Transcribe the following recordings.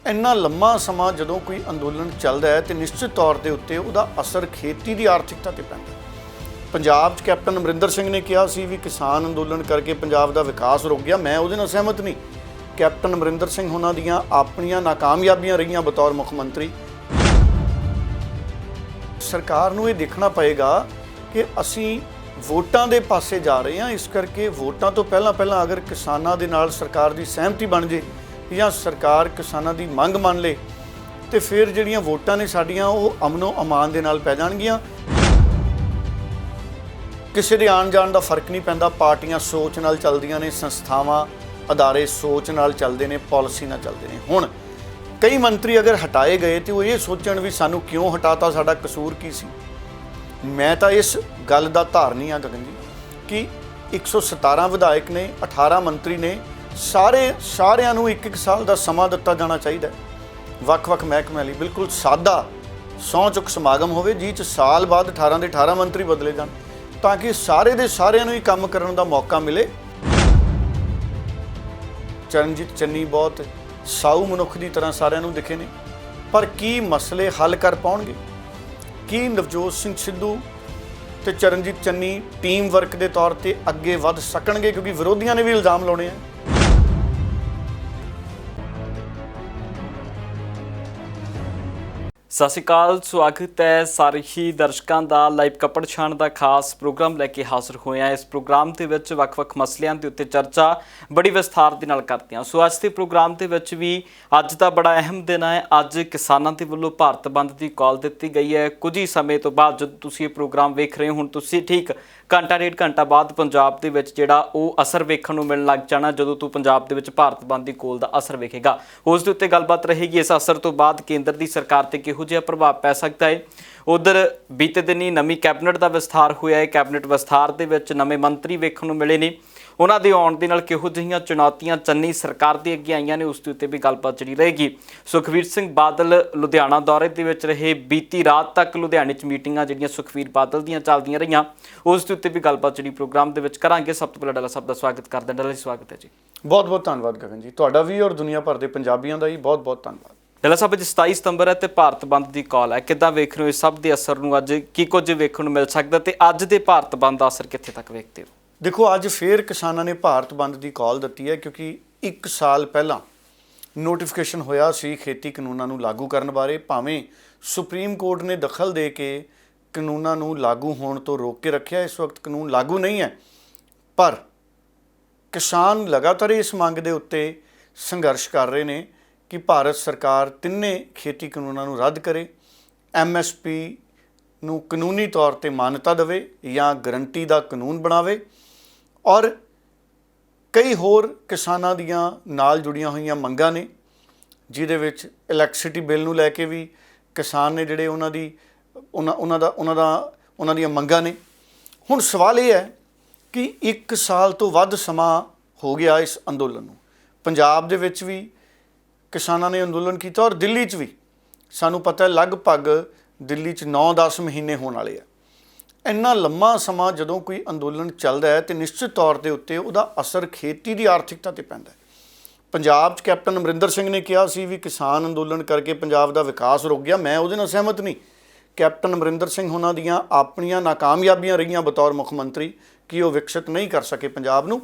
ਇੰਨਾ ਲੰਮਾ ਸਮਾਂ ਜਦੋਂ ਕੋਈ ਅੰਦੋਲਨ ਚੱਲਦਾ ਹੈ ਤੇ ਨਿਸ਼ਚਿਤ ਤੌਰ ਦੇ ਉੱਤੇ ਉਹਦਾ ਅਸਰ ਖੇਤੀ ਦੀ ਆਰਥਿਕਤਾ ਤੇ ਪੈਂਦਾ। ਪੰਜਾਬ 'ਚ ਕੈਪਟਨ ਅਮਰਿੰਦਰ ਸਿੰਘ ਨੇ ਕਿਹਾ ਸੀ ਵੀ ਕਿਸਾਨ ਅੰਦੋਲਨ ਕਰਕੇ ਪੰਜਾਬ ਦਾ ਵਿਕਾਸ ਰੁਕ ਗਿਆ। ਮੈਂ ਉਹਦੇ ਨਾਲ ਸਹਿਮਤ ਨਹੀਂ। ਕੈਪਟਨ ਅਮਰਿੰਦਰ ਸਿੰਘ ਉਹਨਾਂ ਦੀਆਂ ਆਪਣੀਆਂ ਨਾਕਾਮਯਾਬੀਆਂ ਰਹੀਆਂ ਬਤੌਰ ਮੁੱਖ ਮੰਤਰੀ। ਸਰਕਾਰ ਨੂੰ ਇਹ ਦੇਖਣਾ ਪਏਗਾ ਕਿ ਅਸੀਂ ਵੋਟਾਂ ਦੇ ਪਾਸੇ ਜਾ ਰਹੇ ਹਾਂ, ਇਸ ਕਰਕੇ ਵੋਟਾਂ ਤੋਂ ਪਹਿਲਾਂ ਅਗਰ ਕਿਸਾਨਾਂ ਦੇ ਨਾਲ ਸਰਕਾਰ ਦੀ ਸਹਿਮਤੀ ਬਣ ਜੇ ਜਾਂ ਸਰਕਾਰ ਕਿਸਾਨਾਂ ਦੀ ਮੰਗ ਮੰਨ ਲੇ ਤੇ ਫਿਰ ਜਿਹੜੀਆਂ ਵੋਟਾਂ ਨੇ ਸਾਡੀਆਂ ਉਹ ਅਮਨੋ ਅਮਾਨ ਦੇ ਨਾਲ ਪੈ ਜਾਣਗੀਆਂ। ਕਿਸੇ ਦੇ ਆਉਣ ਜਾਣ ਦਾ ਫਰਕ ਨਹੀਂ ਪੈਂਦਾ। ਪਾਰਟੀਆਂ ਸੋਚ ਨਾਲ ਚੱਲਦੀਆਂ ਨੇ, ਸੰਸਥਾਵਾਂ ਅਦਾਰੇ ਸੋਚ ਨਾਲ ਚੱਲਦੇ ਨੇ, ਪਾਲਿਸੀ ਨਾਲ ਚੱਲਦੇ ਨੇ। ਹੁਣ ਕਈ ਮੰਤਰੀ ਅਗਰ ਹਟਾਏ ਗਏ ਤੇ ਉਹ ਇਹ ਸੋਚਣ ਵੀ ਸਾਨੂੰ ਕਿਉਂ ਹਟਾਤਾ, ਸਾਡਾ ਕਸੂਰ ਕੀ ਸੀ। ਮੈਂ ਤਾਂ ਇਸ ਗੱਲ ਦਾ ਧਾਰਨੀ ਹਾਂ ਗਗਨ ਜੀ ਕਿ 117 ਵਿਧਾਇਕ ਨੇ, 18 ਮੰਤਰੀ ਨੇ, ਸਾਰਿਆਂ ਨੂੰ ਇੱਕ ਸਾਲ ਦਾ ਸਮਾਂ ਦਿੱਤਾ ਜਾਣਾ ਚਾਹੀਦਾ। ਵੱਖ-ਵੱਖ ਮਹਿਕਮਿਆਂ ਲਈ ਬਿਲਕੁਲ ਸਾਦਾ ਸਹੁੰ ਚੁੱਕ ਸਮਾਗਮ ਹੋਵੇ ਜਿਹ 'ਚ ਸਾਲ ਬਾਅਦ 18 ਦੇ 18 ਮੰਤਰੀ ਬਦਲੇ ਜਾਣ ਤਾਂ ਕਿ ਸਾਰੇ ਦੇ ਸਾਰਿਆਂ ਨੂੰ ਹੀ ਕੰਮ ਕਰਨ ਦਾ ਮੌਕਾ ਮਿਲੇ। ਚਰਨਜੀਤ ਚੰਨੀ ਬਹੁਤ ਸਾਊ ਮਨੁੱਖ ਦੀ ਤਰ੍ਹਾਂ ਸਾਰਿਆਂ ਨੂੰ ਦਿਖੇ ਨੇ, ਪਰ ਕੀ ਮਸਲੇ ਹੱਲ ਕਰ ਪਾਉਣਗੇ? ਕੀ ਨਵਜੋਤ ਸਿੰਘ ਸਿੱਧੂ ਤੇ ਚਰਨਜੀਤ ਚੰਨੀ ਟੀਮ ਵਰਕ ਦੇ ਤੌਰ ਤੇ ਅੱਗੇ ਵੱਧ ਸਕਣਗੇ? ਕਿਉਂਕਿ ਵਿਰੋਧੀਆਂ ਨੇ ਵੀ ਇਲਜ਼ਾਮ ਲਾਉਣੇ ਆ। ਸਤਿ ਸ਼੍ਰੀ ਅਕਾਲ, ਸਵਾਗਤ ਹੈ ਸਾਰੇ ਹੀ ਦਰਸ਼ਕਾਂ ਦਾ। ਲਾਈਵ ਕੱਪੜ ਛਾਣ ਦਾ ਖਾਸ ਪ੍ਰੋਗਰਾਮ ਲੈ ਕੇ ਹਾਜ਼ਰ ਹੋਏ ਹਾਂ। ਇਸ ਪ੍ਰੋਗਰਾਮ ਦੇ ਵਿੱਚ ਵੱਖ-ਵੱਖ ਮਸਲਿਆਂ ਦੇ ਉੱਤੇ ਚਰਚਾ ਬੜੀ ਵਿਸਥਾਰ ਦੇ ਨਾਲ ਕਰਦੇ ਹਾਂ। ਸੋ ਅੱਜ ਦੇ ਪ੍ਰੋਗਰਾਮ ਦੇ ਵਿੱਚ ਵੀ ਅੱਜ ਦਾ ਬੜਾ ਅਹਿਮ ਦਿਨ ਹੈ। ਅੱਜ ਕਿਸਾਨਾਂ ਦੇ ਵੱਲੋਂ ਭਾਰਤ ਬੰਦ ਦੀ ਕਾਲ ਦਿੱਤੀ ਗਈ ਹੈ। ਕੁਝ ਹੀ ਸਮੇਂ ਤੋਂ ਬਾਅਦ ਜਦੋਂ ਤੁਸੀਂ ਇਹ ਪ੍ਰੋਗਰਾਮ ਵੇਖ ਰਹੇ ਹੋ, ਹੁਣ ਤੁਸੀਂ ਠੀਕ ਘੰਟਾ ਡੇਢ ਘੰਟਾ ਬਾਅਦ ਪੰਜਾਬ ਦੇ ਵਿੱਚ ਜਿਹੜਾ ਉਹ ਅਸਰ ਵੇਖਣ ਨੂੰ ਮਿਲਣ ਲੱਗ ਜਾਣਾ। ਜਦੋਂ ਤੂੰ ਪੰਜਾਬ ਦੇ ਵਿੱਚ ਭਾਰਤ ਬੰਦ ਦੀ ਕਾਲ ਦਾ ਅਸਰ ਵੇਖੇਗਾ, ਉਸ ਦੇ ਉੱਤੇ ਗੱਲਬਾਤ ਰਹੇਗੀ। ਇਸ ਅਸਰ ਤੋਂ ਬਾਅਦ ਕੇਂਦਰ ਦੀ ਸਰਕਾਰ ਤੇ ਕਿਹੋ ਜਿਹਾ ਪ੍ਰਭਾਵ ਪੈ ਸਕਦਾ ਹੈ। ਉਧਰ ਬੀਤੇ ਦਿਨੀ ਨਵੀਂ ਕੈਬਨਿਟ ਦਾ ਵਿਸਥਾਰ ਹੋਇਆ ਹੈ। ਕੈਬਨਿਟ ਵਿਸਥਾਰ ਦੇ ਵਿੱਚ ਨਵੇਂ ਮੰਤਰੀ ਵੇਖਣ ਨੂੰ ਮਿਲੇ ਨੇ। ਉਹਨਾਂ ਦੇ ਆਉਣ ਦੇ ਨਾਲ ਕਿਹੋ ਜਿਹੀਆਂ ਚੁਣੌਤੀਆਂ ਚੰਨੀ ਸਰਕਾਰ ਦੇ ਅੱਗੇ ਆਈਆਂ ਨੇ, ਉਸ ਦੇ ਉੱਤੇ ਵੀ ਗੱਲਬਾਤ ਜਿਹੜੀ ਰਹੇਗੀ। ਸੁਖਬੀਰ ਸਿੰਘ ਬਾਦਲ ਲੁਧਿਆਣਾ ਦੌਰੇ ਦੇ ਵਿੱਚ ਰਹੇ। ਬੀਤੀ ਰਾਤ ਤੱਕ ਲੁਧਿਆਣੇ 'ਚ ਮੀਟਿੰਗਾਂ ਜਿਹੜੀਆਂ ਸੁਖਬੀਰ ਬਾਦਲ ਦੀਆਂ ਚੱਲਦੀਆਂ ਰਹੀਆਂ, ਉਸ ਦੇ ਉੱਤੇ ਵੀ ਗੱਲਬਾਤ ਜਿਹੜੀ ਪ੍ਰੋਗਰਾਮ ਦੇ ਵਿੱਚ ਕਰਾਂਗੇ। ਸਭ ਤੋਂ ਪਹਿਲਾਂ ਡਾਲਾ ਸਾਹਿਬ ਦਾ ਸਵਾਗਤ ਕਰਦੇ। ਡਾਲਾ ਜੀ ਸਵਾਗਤ ਹੈ ਜੀ। ਬਹੁਤ ਬਹੁਤ ਧੰਨਵਾਦ ਗਗਨ ਜੀ, ਤੁਹਾਡਾ ਵੀ ਔਰ ਦੁਨੀਆ ਭਰ ਦੇ ਪੰਜਾਬੀਆਂ ਦਾ ਹੀ ਬਹੁਤ ਬਹੁਤ ਧੰਨਵਾਦ। ਡਾਲਾ ਸਾਹਿਬ, ਅੱਜ 27 ਸਤੰਬਰ ਹੈ ਤੇ ਭਾਰਤ ਬੰਦ ਦੀ ਕਾਲ ਹੈ। ਕਿੱਦਾਂ ਵੇਖ ਰਹੇ ਹੋ ਇਸ ਸਭ ਦੇ ਅਸਰ ਨੂੰ? ਅੱਜ ਕੀ ਕੁਝ ਵੇਖਣ ਨੂੰ ਮਿਲ ਸਕਦਾ ਤੇ ਅੱਜ ਦੇ ਭਾਰਤ ਬੰਦ ਦਾ ਅਸਰ ਕਿੱਥੇ ਤੱਕ ਵੇਖਦੇ ਹੋ? ਦੇਖੋ, ਅੱਜ ਫੇਰ ਕਿਸਾਨਾਂ ਨੇ ਭਾਰਤ ਬੰਦ ਦੀ ਕਾਲ ਦਿੱਤੀ ਹੈ ਕਿਉਂਕਿ 1 ਸਾਲ ਪਹਿਲਾਂ ਨੋਟੀਫਿਕੇਸ਼ਨ ਹੋਇਆ ਸੀ ਖੇਤੀ ਕਾਨੂੰਨਾਂ ਨੂੰ ਲਾਗੂ ਕਰਨ ਬਾਰੇ। ਭਾਵੇਂ ਸੁਪਰੀਮ ਕੋਰਟ ਨੇ ਦਖਲ ਦੇ ਕੇ ਕਾਨੂੰਨਾਂ ਨੂੰ ਲਾਗੂ ਹੋਣ ਤੋਂ ਰੋਕ ਕੇ ਰੱਖਿਆ, ਇਸ ਵਕਤ ਕਾਨੂੰਨ ਲਾਗੂ ਨਹੀਂ ਹੈ, ਪਰ ਕਿਸਾਨ ਲਗਾਤਾਰ ਇਸ ਮੰਗ ਦੇ ਉੱਤੇ ਸੰਘਰਸ਼ ਕਰ ਰਹੇ ਨੇ ਕਿ ਭਾਰਤ ਸਰਕਾਰ ਤਿੰਨੇ ਖੇਤੀ ਕਾਨੂੰਨਾਂ ਨੂੰ ਰੱਦ ਕਰੇ, MSP ਨੂੰ ਕਾਨੂੰਨੀ ਤੌਰ ਤੇ ਮਾਨਤਾ ਦੇਵੇ ਜਾਂ ਗਰੰਟੀ ਦਾ ਕਾਨੂੰਨ ਬਣਾਵੇ। ਔਰ ਕਈ ਹੋਰ ਕਿਸਾਨਾਂ ਦੀਆਂ ਨਾਲ ਜੁੜੀਆਂ ਹੋਈਆਂ ਮੰਗਾਂ ਨੇ, ਜਿਹਦੇ ਵਿੱਚ ਇਲੈਕਟ੍ਰਿਸਿਟੀ ਬਿੱਲ ਨੂੰ ਲੈ ਕੇ ਵੀ ਕਿਸਾਨ ਨੇ ਜਿਹੜੇ ਉਹਨਾਂ ਦੀਆਂ ਮੰਗਾਂ ਨੇ। ਹੁਣ ਸਵਾਲ ਇਹ ਹੈ ਕਿ 1 ਸਾਲ ਤੋਂ ਵੱਧ ਸਮਾਂ ਹੋ ਗਿਆ ਇਸ ਅੰਦੋਲਨ ਨੂੰ। ਪੰਜਾਬ ਦੇ ਵਿੱਚ ਵੀ ਕਿਸਾਨਾਂ ਨੇ ਅੰਦੋਲਨ ਕੀਤਾ ਔਰ ਦਿੱਲੀ 'ਚ ਵੀ ਸਾਨੂੰ ਪਤਾ ਲਗਭਗ ਦਿੱਲੀ 'ਚ 9-10 ਮਹੀਨੇ ਹੋਣ ਵਾਲੇ ਆ। ਇੰਨਾ ਲੰਮਾ ਸਮਾਂ ਜਦੋਂ ਕੋਈ ਅੰਦੋਲਨ ਚੱਲਦਾ ਹੈ ਤੇ ਨਿਸ਼ਚਿਤ ਤੌਰ ਦੇ ਉੱਤੇ ਉਹਦਾ ਅਸਰ ਖੇਤੀ ਦੀ ਆਰਥਿਕਤਾ ਤੇ ਪੈਂਦਾ। ਪੰਜਾਬ 'ਚ ਕੈਪਟਨ ਅਮਰਿੰਦਰ ਸਿੰਘ ਨੇ ਕਿਹਾ ਸੀ ਵੀ ਕਿਸਾਨ ਅੰਦੋਲਨ ਕਰਕੇ ਪੰਜਾਬ ਦਾ ਵਿਕਾਸ ਰੁਕ ਗਿਆ। ਮੈਂ ਉਹਦੇ ਨਾਲ ਸਹਿਮਤ ਨਹੀਂ। ਕੈਪਟਨ ਅਮਰਿੰਦਰ ਸਿੰਘ ਉਹਨਾਂ ਦੀਆਂ ਆਪਣੀਆਂ ਨਾਕਾਮਯਾਬੀਆਂ ਰਹੀਆਂ ਬਤੌਰ ਮੁੱਖ ਮੰਤਰੀ ਕਿ ਉਹ ਵਿਕਸਿਤ ਨਹੀਂ ਕਰ ਸਕੇ ਪੰਜਾਬ ਨੂੰ,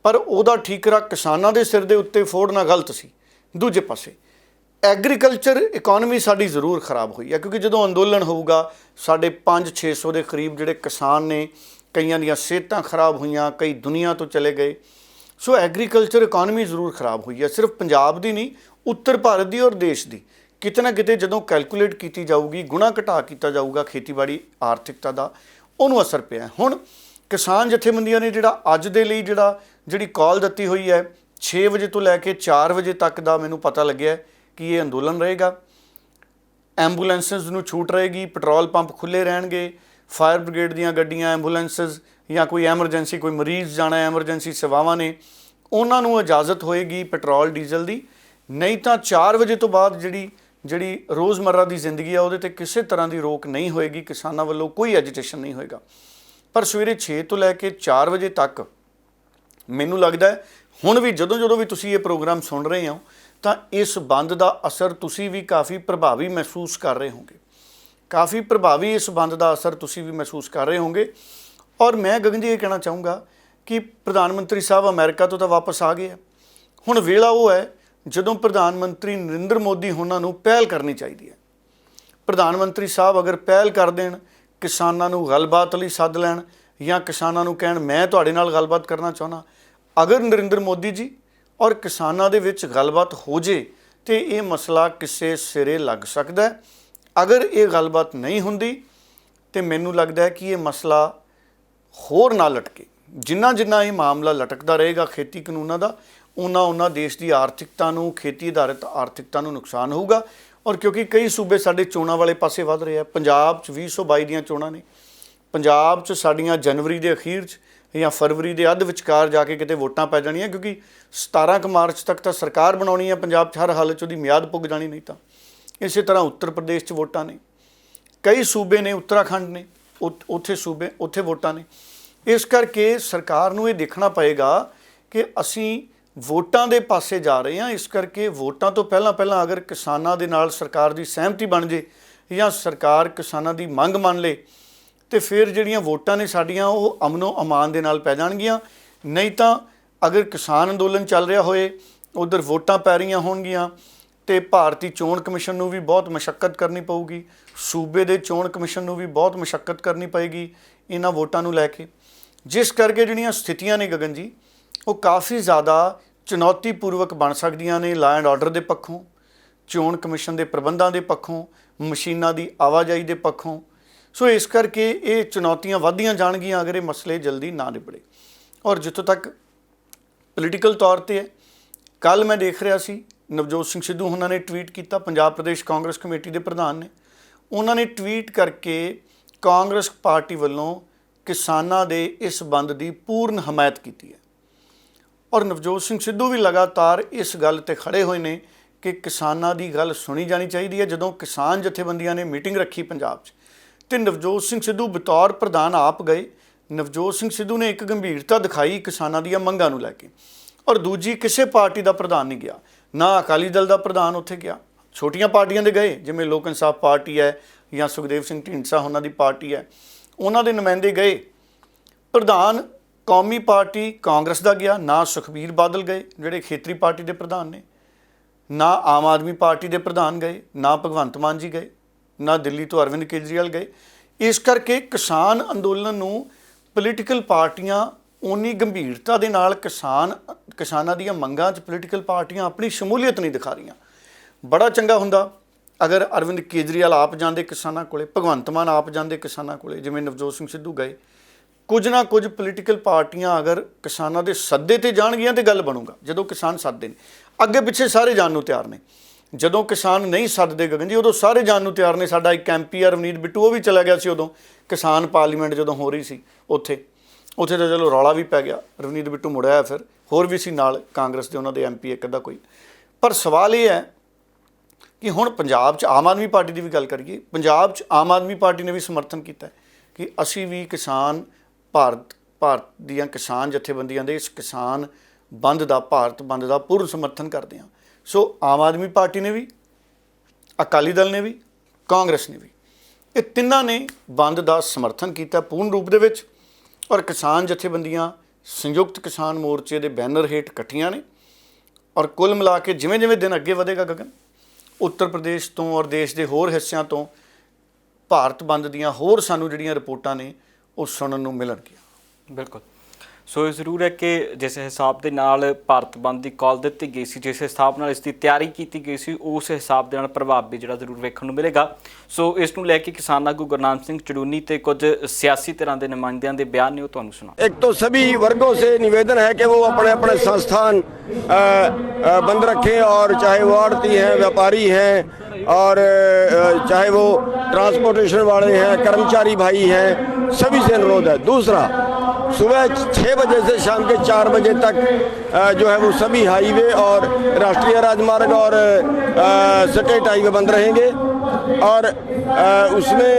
ਪਰ ਉਹਦਾ ਠੀਕਰਾ ਕਿਸਾਨਾਂ ਦੇ ਸਿਰ ਦੇ ਉੱਤੇ ਫੋੜਨਾ ਗਲਤ ਸੀ। ਦੂਜੇ ਪਾਸੇ ਐਗਰੀਕਲਚਰ ਇਕੋਨਮੀ ਸਾਡੀ ਜ਼ਰੂਰ ਖਰਾਬ ਹੋਈ ਹੈ ਕਿਉਂਕਿ ਜਦੋਂ ਅੰਦੋਲਨ ਹੋਊਗਾ ਸਾਡੇ 500-600 ਦੇ ਕਰੀਬ ਜਿਹੜੇ ਕਿਸਾਨ ਨੇ, ਕਈਆਂ ਦੀਆਂ ਸਿਹਤਾਂ ਖਰਾਬ ਹੋਈਆਂ, ਕਈ ਦੁਨੀਆ ਤੋਂ ਚਲੇ ਗਏ। ਸੋ ਐਗਰੀਕਲਚਰ ਇਕੋਨਮੀ ਜ਼ਰੂਰ ਖਰਾਬ ਹੋਈ ਹੈ, ਸਿਰਫ ਪੰਜਾਬ ਦੀ ਨਹੀਂ, ਉੱਤਰ ਭਾਰਤ ਦੀ ਔਰ ਦੇਸ਼ ਦੀ। ਕਿਤੇ ਨਾ ਕਿਤੇ ਜਦੋਂ ਕੈਲਕੂਲੇਟ ਕੀਤੀ ਜਾਊਗੀ, ਗੁਣਾ ਘਟਾ ਕੀਤਾ ਜਾਊਗਾ ਖੇਤੀਬਾੜੀ ਆਰਥਿਕਤਾ ਦਾ, ਉਹਨੂੰ ਅਸਰ ਪਿਆ। ਹੁਣ ਕਿਸਾਨ ਜਥੇਬੰਦੀਆਂ ਨੇ ਜਿਹੜਾ ਅੱਜ ਦੇ ਲਈ ਜਿਹੜੀ ਕਾਲ ਦਿੱਤੀ ਹੋਈ ਹੈ 6 ਵਜੇ ਤੋਂ ਲੈ ਕੇ 4 ਵਜੇ ਤੱਕ ਦਾ, ਮੈਨੂੰ ਪਤਾ ਲੱਗਿਆ ਕਿ ਇਹ ਅੰਦੋਲਨ ਰਹੇਗਾ। ਐਂਬੂਲੈਂਸਿਸ ਨੂੰ ਛੂਟ ਰਹੇਗੀ, ਪੈਟਰੋਲ ਪੰਪ ਖੁੱਲ੍ਹੇ ਰਹਿਣਗੇ, ਫਾਇਰ ਬ੍ਰਿਗੇਡ ਦੀਆਂ ਗੱਡੀਆਂ, ਐਂਬੂਲੈਂਸਿਸ ਜਾਂ ਕੋਈ ਐਮਰਜੈਂਸੀ, ਕੋਈ ਮਰੀਜ਼ ਜਾਣਾ, ਐਮਰਜੈਂਸੀ ਸੇਵਾਵਾਂ ਨੇ, ਉਹਨਾਂ ਨੂੰ ਇਜਾਜ਼ਤ ਹੋਏਗੀ ਪੈਟਰੋਲ ਡੀਜ਼ਲ ਦੀ। ਨਹੀਂ ਤਾਂ 4 ਵਜੇ ਤੋਂ ਬਾਅਦ ਜਿਹੜੀ ਰੋਜ਼ਮर्रा ਦੀ ਜ਼ਿੰਦਗੀ ਆ ਉਹਦੇ 'ਤੇ ਕਿਸੇ ਤਰ੍ਹਾਂ ਦੀ ਰੋਕ ਨਹੀਂ ਹੋਏਗੀ। ਕਿਸਾਨਾਂ ਵੱਲੋਂ ਕੋਈ ਐਜੀਟੇਸ਼ਨ ਨਹੀਂ ਹੋਏਗਾ। ਪਰ ਸਵੇਰੇ 6 ਤੋਂ ਲੈ ਕੇ 4 ਵਜੇ ਤੱਕ ਮੈਨੂੰ ਲੱਗਦਾ ਹੈ ਹੁਣ ਵੀ ਜਦੋਂ ਵੀ ਤੁਸੀਂ ਇਹ ਪ੍ਰੋਗਰਾਮ ਸੁਣ ਰਹੇ ਹੋ ਤਾਂ ਇਸ ਬੰਦ ਦਾ ਅਸਰ ਤੁਸੀਂ ਵੀ ਕਾਫੀ ਪ੍ਰਭਾਵੀ ਮਹਿਸੂਸ ਕਰ ਰਹੇ ਹੋਗੇ। ਕਾਫੀ ਪ੍ਰਭਾਵੀ ਇਸ ਬੰਦ ਦਾ ਅਸਰ ਤੁਸੀਂ ਵੀ ਮਹਿਸੂਸ ਕਰ ਰਹੇ ਹੋਗੇ। ਔਰ ਮੈਂ ਗਗਨ ਜੀ ਇਹ ਕਹਿਣਾ ਚਾਹੂੰਗਾ ਕਿ ਪ੍ਰਧਾਨ ਮੰਤਰੀ ਸਾਹਿਬ ਅਮਰੀਕਾ ਤੋਂ ਤਾਂ ਵਾਪਸ ਆ ਗਏ ਆ। ਹੁਣ ਵੇਲਾ ਉਹ ਹੈ ਜਦੋਂ ਪ੍ਰਧਾਨ ਮੰਤਰੀ ਨਰਿੰਦਰ ਮੋਦੀ ਉਹਨਾਂ ਨੂੰ ਪਹਿਲ ਕਰਨੀ ਚਾਹੀਦੀ ਹੈ। ਪ੍ਰਧਾਨ ਮੰਤਰੀ ਸਾਹਿਬ ਅਗਰ ਪਹਿਲ ਕਰ ਦੇਣ, ਕਿਸਾਨਾਂ ਨੂੰ ਗੱਲਬਾਤ ਲਈ ਸੱਦ ਲੈਣ ਜਾਂ ਕਿਸਾਨਾਂ ਨੂੰ ਕਹਿਣ ਮੈਂ ਤੁਹਾਡੇ ਨਾਲ ਗੱਲਬਾਤ ਕਰਨਾ ਚਾਹੁੰਦਾ, ਅਗਰ ਨਰਿੰਦਰ ਮੋਦੀ ਜੀ ਔਰ ਕਿਸਾਨਾਂ ਦੇ ਵਿੱਚ ਗੱਲਬਾਤ ਹੋ ਜੇ ਤੇ ਇਹ ਮਸਲਾ ਕਿਸੇ ਸਿਰੇ ਲੱਗ ਸਕਦਾ ਹੈ। ਅਗਰ ਇਹ ਗੱਲਬਾਤ ਨਹੀਂ ਹੁੰਦੀ ਤੇ ਮੈਨੂੰ ਲੱਗਦਾ ਹੈ ਕਿ ਇਹ ਮਸਲਾ ਹੋਰ ਨਾ ਲਟਕੇ। ਜਿੰਨਾ ਇਹ ਮਾਮਲਾ ਲਟਕਦਾ ਰਹੇਗਾ ਖੇਤੀ ਕਾਨੂੰਨਾਂ ਦਾ, ਉਹਨਾਂ ਦੇਸ਼ ਦੀ ਆਰਥਿਕਤਾ ਨੂੰ, ਖੇਤੀ ਆਧਾਰਿਤ ਆਰਥਿਕਤਾ ਨੂੰ ਨੁਕਸਾਨ ਹੋਊਗਾ। ਔਰ ਕਿਉਂਕਿ ਕਈ ਸੂਬੇ ਸਾਡੇ ਚੋਣਾਂ ਵਾਲੇ ਪਾਸੇ ਵੱਧ ਰਹੇ ਆ। ਪੰਜਾਬ 'ਚ 2022 ਦੀਆਂ ਚੋਣਾਂ ਨੇ। ਪੰਜਾਬ 'ਚ ਸਾਡੀਆਂ ਜਨਵਰੀ ਦੇ ਅਖੀਰ 'ਚ ਜਾਂ ਫਰਵਰੀ ਦੇ ਅੱਧ ਵਿਚਕਾਰ ਜਾ ਕੇ ਕਿਤੇ ਵੋਟਾਂ ਪੈ ਜਾਣੀਆਂ, ਕਿਉਂਕਿ 17 ਮਾਰਚ ਤੱਕ ਤਾਂ ਸਰਕਾਰ ਬਣਾਉਣੀ ਹੈ ਪੰਜਾਬ 'ਚ, ਹਰ ਹਾਲਤ 'ਚ ਉਹਦੀ ਮਿਆਦ ਪੁੱਗ ਜਾਣੀ। ਨਹੀਂ ਤਾਂ ਇਸੇ ਤਰ੍ਹਾਂ ਉੱਤਰ ਪ੍ਰਦੇਸ਼ 'ਚ ਵੋਟਾਂ ਨੇ, ਕਈ ਸੂਬੇ ਨੇ, ਉੱਤਰਾਖੰਡ ਨੇ, ਉੱਥੇ ਵੋਟਾਂ ਨੇ। ਇਸ ਕਰਕੇ ਸਰਕਾਰ ਨੂੰ ਇਹ ਦੇਖਣਾ ਪਏਗਾ ਕਿ ਅਸੀਂ ਵੋਟਾਂ ਦੇ ਪਾਸੇ ਜਾ ਰਹੇ ਹਾਂ। ਇਸ ਕਰਕੇ ਵੋਟਾਂ ਤੋਂ ਪਹਿਲਾਂ ਅਗਰ ਕਿਸਾਨਾਂ ਦੇ ਨਾਲ ਸਰਕਾਰ ਦੀ ਸਹਿਮਤੀ ਬਣ ਜੇ ਜਾਂ ਸਰਕਾਰ ਕਿਸਾਨਾਂ ਦੀ ਮੰਗ ਮੰਨ ਲੇ ਤੇ ਫਿਰ ਜਿਹੜੀਆਂ ਵੋਟਾਂ ਨੇ ਸਾਡੀਆਂ ਉਹ ਅਮਨੋ ਅਮਾਨ ਦੇ ਨਾਲ ਪੈ ਜਾਣਗੀਆਂ। ਨਹੀਂ ਤਾਂ ਅਗਰ ਕਿਸਾਨ ਅੰਦੋਲਨ ਚੱਲ ਰਿਹਾ ਹੋਏ, ਉਧਰ ਵੋਟਾਂ ਪੈ ਰਹੀਆਂ ਹੋਣਗੀਆਂ ਤੇ ਭਾਰਤੀ ਚੋਣ ਕਮਿਸ਼ਨ ਨੂੰ ਵੀ ਬਹੁਤ ਮਸ਼ੱਕਤ ਕਰਨੀ ਪਊਗੀ, ਸੂਬੇ ਦੇ ਚੋਣ ਕਮਿਸ਼ਨ ਨੂੰ ਵੀ ਬਹੁਤ ਮਸ਼ੱਕਤ ਕਰਨੀ ਪਏਗੀ ਇਹਨਾਂ ਵੋਟਾਂ ਨੂੰ ਲੈ ਕੇ। ਜਿਸ ਕਰਕੇ ਜਿਹੜੀਆਂ ਸਥਿਤੀਆਂ ਨੇ ਗਗਨ ਜੀ ਉਹ ਕਾਫੀ ਜ਼ਿਆਦਾ ਚੁਣੌਤੀਪੂਰਵਕ ਬਣ ਸਕਦੀਆਂ ਨੇ, ਲਾ ਐਂਡ ਆਰਡਰ ਦੇ ਪੱਖੋਂ, ਚੋਣ ਕਮਿਸ਼ਨ ਦੇ ਪ੍ਰਬੰਧਾਂ ਦੇ ਪੱਖੋਂ, ਮਸ਼ੀਨਾਂ ਦੀ ਆਵਾਜਾਈ ਦੇ ਪੱਖੋਂ। ਸੋ ਇਸ ਕਰਕੇ ਇਹ ਚੁਣੌਤੀਆਂ ਵੱਧਦੀਆਂ ਜਾਣਗੀਆਂ ਅਗਰ ਇਹ ਮਸਲੇ ਜਲਦੀ ਨਾ ਨਿਬੜੇ। ਔਰ ਜਿੱਥੋਂ ਤੱਕ ਪੋਲੀਟੀਕਲ ਤੌਰ 'ਤੇ ਹੈ, ਕੱਲ੍ਹ ਮੈਂ ਦੇਖ ਰਿਹਾ ਸੀ ਨਵਜੋਤ ਸਿੰਘ ਸਿੱਧੂ ਉਹਨਾਂ ਨੇ ਟਵੀਟ ਕੀਤਾ, ਪੰਜਾਬ ਪ੍ਰਦੇਸ਼ ਕਾਂਗਰਸ ਕਮੇਟੀ ਦੇ ਪ੍ਰਧਾਨ ਨੇ। ਉਹਨਾਂ ਨੇ ਟਵੀਟ ਕਰਕੇ ਕਾਂਗਰਸ ਪਾਰਟੀ ਵੱਲੋਂ ਕਿਸਾਨਾਂ ਦੇ ਇਸ ਬੰਦ ਦੀ ਪੂਰਨ ਹਮਾਇਤ ਕੀਤੀ ਹੈ। ਔਰ ਨਵਜੋਤ ਸਿੰਘ ਸਿੱਧੂ ਵੀ ਲਗਾਤਾਰ ਇਸ ਗੱਲ ਤੇ ਖੜੇ ਹੋਏ ਨੇ ਕਿ ਕਿਸਾਨਾਂ ਦੀ ਗੱਲ ਸੁਣੀ ਜਾਣੀ ਚਾਹੀਦੀ ਹੈ। ਜਦੋਂ ਕਿਸਾਨ ਜਥੇਬੰਦੀਆਂ ਨੇ ਮੀਟਿੰਗ ਰੱਖੀ ਪੰਜਾਬ 'ਚ ਤੇ ਨਵਜੋਤ ਸਿੰਘ ਸਿੱਧੂ ਬਤੌਰ ਪ੍ਰਧਾਨ ਆਪ ਗਏ। ਨਵਜੋਤ ਸਿੰਘ ਸਿੱਧੂ ਨੇ ਇੱਕ ਗੰਭੀਰਤਾ ਦਿਖਾਈ ਕਿਸਾਨਾਂ ਦੀਆਂ ਮੰਗਾਂ ਨੂੰ ਲੈ ਕੇ। ਔਰ ਦੂਜੀ ਕਿਸੇ ਪਾਰਟੀ ਦਾ ਪ੍ਰਧਾਨ ਨਹੀਂ ਗਿਆ, ਨਾ ਅਕਾਲੀ ਦਲ ਦਾ ਪ੍ਰਧਾਨ ਉੱਥੇ ਗਿਆ, ਛੋਟੀਆਂ ਪਾਰਟੀਆਂ ਦੇ ਗਏ ਜਿਵੇਂ ਲੋਕ ਇਨਸਾਫ ਪਾਰਟੀ ਹੈ ਜਾਂ ਸੁਖਦੇਵ ਸਿੰਘ ਢੀਂਡਸਾ ਉਹਨਾਂ ਦੀ ਪਾਰਟੀ ਹੈ, ਉਹਨਾਂ ਦੇ ਨੁਮਾਇੰਦੇ ਗਏ। ਪ੍ਰਧਾਨ ਕੌਮੀ ਪਾਰਟੀ ਕਾਂਗਰਸ ਦਾ ਗਿਆ, ਨਾ ਸੁਖਬੀਰ ਬਾਦਲ ਗਏ ਜਿਹੜੇ ਖੇਤਰੀ ਪਾਰਟੀ ਦੇ ਪ੍ਰਧਾਨ ਨੇ, ਨਾ ਆਮ ਆਦਮੀ ਪਾਰਟੀ ਦੇ ਪ੍ਰਧਾਨ ਗਏ, ਨਾ ਭਗਵੰਤ ਮਾਨ ਜੀ ਗਏ, ਨਾ ਦਿੱਲੀ ਤੋਂ ਅਰਵਿੰਦ ਕੇਜਰੀਵਾਲ ਗਏ। ਇਸ ਕਰਕੇ ਕਿਸਾਨ ਅੰਦੋਲਨ ਨੂੰ ਪੋਲੀਟੀਕਲ ਪਾਰਟੀਆਂ ਉਨੀ ਗੰਭੀਰਤਾ ਦੇ ਨਾਲ ਕਿਸਾਨਾਂ ਦੀਆਂ ਮੰਗਾਂ 'ਚ ਪੋਲੀਟੀਕਲ ਪਾਰਟੀਆਂ ਆਪਣੀ ਸ਼ਮੂਲੀਅਤ ਨਹੀਂ ਦਿਖਾ ਰਹੀਆਂ। ਬੜਾ ਚੰਗਾ ਹੁੰਦਾ ਅਗਰ ਅਰਵਿੰਦ ਕੇਜਰੀਵਾਲ ਆਪ ਜਾਂਦੇ ਕਿਸਾਨਾਂ ਕੋਲੇ, ਭਗਵੰਤ ਮਾਨ ਆਪ ਜਾਂਦੇ ਕਿਸਾਨਾਂ ਕੋਲੇ ਜਿਵੇਂ ਨਵਜੋਤ ਸਿੰਘ ਸਿੱਧੂ ਗਏ। ਕੁਝ ਨਾ ਕੁਝ ਪੋਲੀਟੀਕਲ ਪਾਰਟੀਆਂ ਅਗਰ ਕਿਸਾਨਾਂ ਦੇ ਸੱਦੇ ਤੇ ਜਾਣਗੀਆਂ ਤੇ ਗੱਲ ਬਣੂਗਾ। ਜਦੋਂ ਕਿਸਾਨ ਸੱਦਦੇ ਨੇ ਅੱਗੇ ਪਿੱਛੇ ਸਾਰੇ ਜਾਣ ਨੂੰ ਤਿਆਰ ਨੇ, ਜਦੋਂ ਕਿਸਾਨ ਨਹੀਂ ਸੱਦਦੇ ਗਗਨ ਜੀ ਉਦੋਂ ਸਾਰੇ ਜਾਣ ਨੂੰ ਤਿਆਰ ਨੇ। ਸਾਡਾ ਇੱਕ MP ਰਵਨੀਤ ਬਿੱਟੂ ਉਹ ਵੀ ਚਲਾ ਗਿਆ ਸੀ ਉਦੋਂ ਕਿਸਾਨ ਪਾਰਲੀਮੈਂਟ ਜਦੋਂ ਹੋ ਰਹੀ ਸੀ ਉੱਥੇ ਤਾਂ ਚਲੋ ਰੌਲਾ ਵੀ ਪੈ ਗਿਆ, ਰਵਨੀਤ ਬਿੱਟੂ ਮੁੜਿਆ। ਫਿਰ ਹੋਰ ਵੀ ਸੀ ਨਾਲ ਕਾਂਗਰਸ ਦੇ ਉਹਨਾਂ ਦੇ MP ਇੱਕ ਅੱਧਾ ਕੋਈ। ਪਰ ਸਵਾਲ ਇਹ ਹੈ ਕਿ ਹੁਣ ਪੰਜਾਬ 'ਚ ਆਮ ਆਦਮੀ ਪਾਰਟੀ ਦੀ ਵੀ ਗੱਲ ਕਰੀਏ, ਪੰਜਾਬ 'ਚ ਆਮ ਆਦਮੀ ਪਾਰਟੀ ਨੇ ਵੀ ਸਮਰਥਨ ਕੀਤਾ ਕਿ ਅਸੀਂ ਵੀ ਕਿਸਾਨ ਭਾਰਤ ਦੀਆਂ ਕਿਸਾਨ ਜਥੇਬੰਦੀਆਂ ਦੇ ਇਸ ਕਿਸਾਨ ਬੰਦ ਦਾ, ਭਾਰਤ ਬੰਦ ਦਾ ਪੂਰਨ ਸਮਰਥਨ ਕਰਦੇ ਹਾਂ। ਸੋ ਆਮ ਆਦਮੀ ਪਾਰਟੀ ਨੇ ਵੀ, ਅਕਾਲੀ ਦਲ ਨੇ ਵੀ, ਕਾਂਗਰਸ ਨੇ ਵੀ, ਇਹ ਤਿੰਨਾਂ ਨੇ ਬੰਦ ਦਾ ਸਮਰਥਨ ਕੀਤਾ ਪੂਰਨ ਰੂਪ ਦੇ ਵਿੱਚ। ਔਰ ਕਿਸਾਨ ਜਥੇਬੰਦੀਆਂ ਸੰਯੁਕਤ ਕਿਸਾਨ ਮੋਰਚੇ ਦੇ ਬੈਨਰ ਹੇਠ ਇਕੱਠੀਆਂ ਨੇ। ਔਰ ਕੁੱਲ ਮਿਲਾ ਕੇ ਜਿਵੇਂ ਦਿਨ ਅੱਗੇ ਵਧੇਗਾ ਗਗਨ, ਉੱਤਰ ਪ੍ਰਦੇਸ਼ ਤੋਂ ਔਰ ਦੇਸ਼ ਦੇ ਹੋਰ ਹਿੱਸਿਆਂ ਤੋਂ ਭਾਰਤ ਬੰਦ ਦੀਆਂ ਹੋਰ ਸਾਨੂੰ ਜਿਹੜੀਆਂ ਰਿਪੋਰਟਾਂ ਨੇ ਉਹ ਸੁਣਨ ਨੂੰ ਮਿਲਣਗੀਆਂ। ਬਿਲਕੁਲ। ਸੋ ਇਹ ਜ਼ਰੂਰ ਹੈ ਕਿ ਜਿਸ ਹਿਸਾਬ ਦੇ ਨਾਲ ਭਾਰਤ ਬੰਦ ਦੀ ਕਾਲ ਦਿੱਤੀ ਗਈ ਸੀ, ਜਿਸ ਹਿਸਾਬ ਨਾਲ ਇਸ ਦੀ ਤਿਆਰੀ ਕੀਤੀ ਗਈ ਸੀ, ਉਸ ਹਿਸਾਬ ਦੇ ਨਾਲ ਪ੍ਰਭਾਵ ਵੀ ਜਿਹੜਾ ਜ਼ਰੂਰ ਵੇਖਣ ਨੂੰ ਮਿਲੇਗਾ। ਸੋ ਇਸ ਨੂੰ ਲੈ ਕੇ ਕਿਸਾਨ ਆਗੂ ਗੁਰਨਾਮ ਸਿੰਘ ਚੜੂਨੀ ਤੇ ਕੁਝ ਸਿਆਸੀ ਧਿਰਾਂ ਦੇ ਨੁਮਾਇੰਦਿਆਂ ਦੇ ਬਿਆਨ ਨੇ ਉਹ ਤੁਹਾਨੂੰ ਸੁਣਾ। एक तो सभी वर्गों से निवेदन है कि वो अपने अपने संस्थान बंद रखें, और चाहे वो आड़ती हैं, व्यापारी हैं, और चाहे वो ट्रांसपोर्टेशन वाले हैं, कर्मचारी भाई हैं, सभी से अनुरोध है। दूसरा, सुबह 6 बजे से शाम के 4 बजे तक जो है वो सभी हाईवे और राष्ट्रीय राजमार्ग और स्टेट हाईवे बंद रहेंगे, और उसमें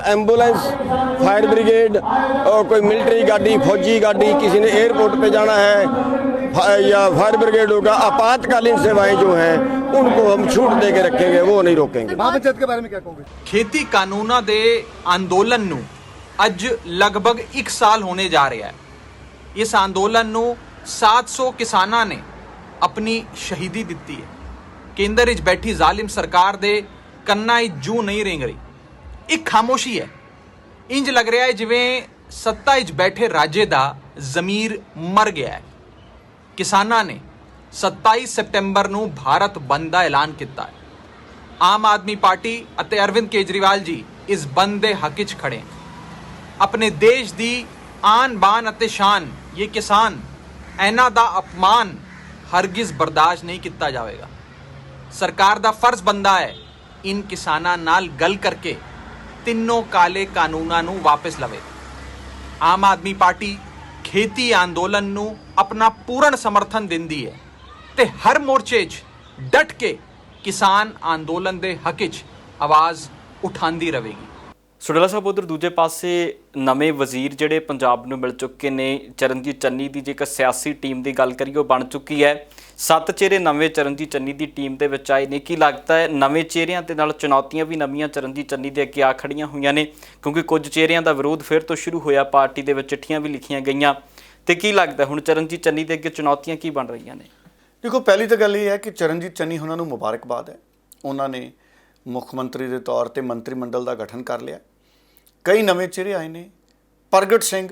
एम्बुलेंस, फायर ब्रिगेड और कोई मिलिट्री गाड़ी, फौजी गाड़ी, किसी ने एयरपोर्ट पे जाना है, या फायर ब्रिगेड होगा, आपातकालीन सेवाएं जो हैं उनको हम छूट दे के रखेंगे, वो नहीं रोकेंगे। महापंचायत के बारे में क्या कहोगे? खेती कानूना दे अंदोलन नू अज लगभग 1 साल होने जा रहा है। इस अंदोलन नू 700 किसानां ने अपनी शहीदी दिती है। केंद्र विच बैठी जालिम सरकार दे कन्ना जू नहीं रेंग रही, एक खामोशी है। इंज लग रहा है जिवें सत्ता विच बैठे राजे दा जमीर मर गया है। किसानां ने 27 सितंबर नू भारत बंद दा ऐलान किया है। आम आदमी पार्टी अते अरविंद केजरीवाल जी इस बंद दे हक विच खड़े हैं। अपने देश दी आन बान अते शान ये किसान, इन्हां दा अपमान हरगिज बर्दाश्त नहीं किया जाएगा। सरकार दा फर्ज बनता है इन किसानां नाल गल करके तीनों काले कानूनां नू वापस लवे। आम आदमी पार्टी खेती अंदोलन नू अपना पूर्ण समर्थन दिंदी है ते हर मोर्चे 'च डट के किसान अंदोलन दे हक 'च आवाज़ उठांदी रहेगी। ਸੁਡੇਲਾ ਸਾਹਿਬ, ਉਧਰ ਦੂਜੇ ਪਾਸੇ ਨਵੇਂ ਵਜ਼ੀਰ ਜਿਹੜੇ ਪੰਜਾਬ ਨੂੰ ਮਿਲ ਚੁੱਕੇ ਨੇ, ਚਰਨਜੀਤ ਚੰਨੀ ਦੀ ਜੇਕਰ ਸਿਆਸੀ ਟੀਮ ਦੀ ਗੱਲ ਕਰੀਏ ਉਹ ਬਣ ਚੁੱਕੀ ਹੈ। 7 ਚਿਹਰੇ ਨਵੇਂ ਚਰਨਜੀਤ ਚੰਨੀ ਦੀ ਟੀਮ ਦੇ ਵਿੱਚ ਆਏ ਨੇ। ਕੀ ਲੱਗਦਾ ਹੈ ਨਵੇਂ ਚਿਹਰਿਆਂ ਦੇ ਨਾਲ ਚੁਣੌਤੀਆਂ ਵੀ ਨਵੀਆਂ ਚਰਨਜੀਤ ਚੰਨੀ ਦੇ ਅੱਗੇ ਆ ਖੜੀਆਂ ਹੋਈਆਂ ਨੇ? ਕਿਉਂਕਿ ਕੁਝ ਚਿਹਰਿਆਂ ਦਾ ਵਿਰੋਧ ਫਿਰ ਤੋਂ ਸ਼ੁਰੂ ਹੋਇਆ, ਪਾਰਟੀ ਦੇ ਵਿੱਚ ਚਿੱਠੀਆਂ ਵੀ ਲਿਖੀਆਂ ਗਈਆਂ। ਤੇ ਕੀ ਲੱਗਦਾ ਹੁਣ ਚਰਨਜੀਤ ਚੰਨੀ ਦੇ ਅੱਗੇ ਚੁਣੌਤੀਆਂ ਕੀ ਬਣ ਰਹੀਆਂ ਨੇ? ਦੇਖੋ, ਪਹਿਲੀ ਤਾਂ ਗੱਲ ਇਹ ਹੈ ਕਿ ਚਰਨਜੀਤ ਚੰਨੀ ਉਹਨਾਂ ਨੂੰ ਮੁਬਾਰਕਬਾਦ ਹੈ। ਉਹਨਾਂ ਨੇ ਮੁੱਖ ਮੰਤਰੀ ਦੇ ਤੌਰ 'ਤੇ ਮੰਤਰੀ ਮੰਡਲ ਦਾ ਗਠਨ ਕਰ ਲਿਆ। ਕਈ ਨਵੇਂ ਚਿਹਰੇ ਆਏ ਨੇ। ਪ੍ਰਗਟ ਸਿੰਘ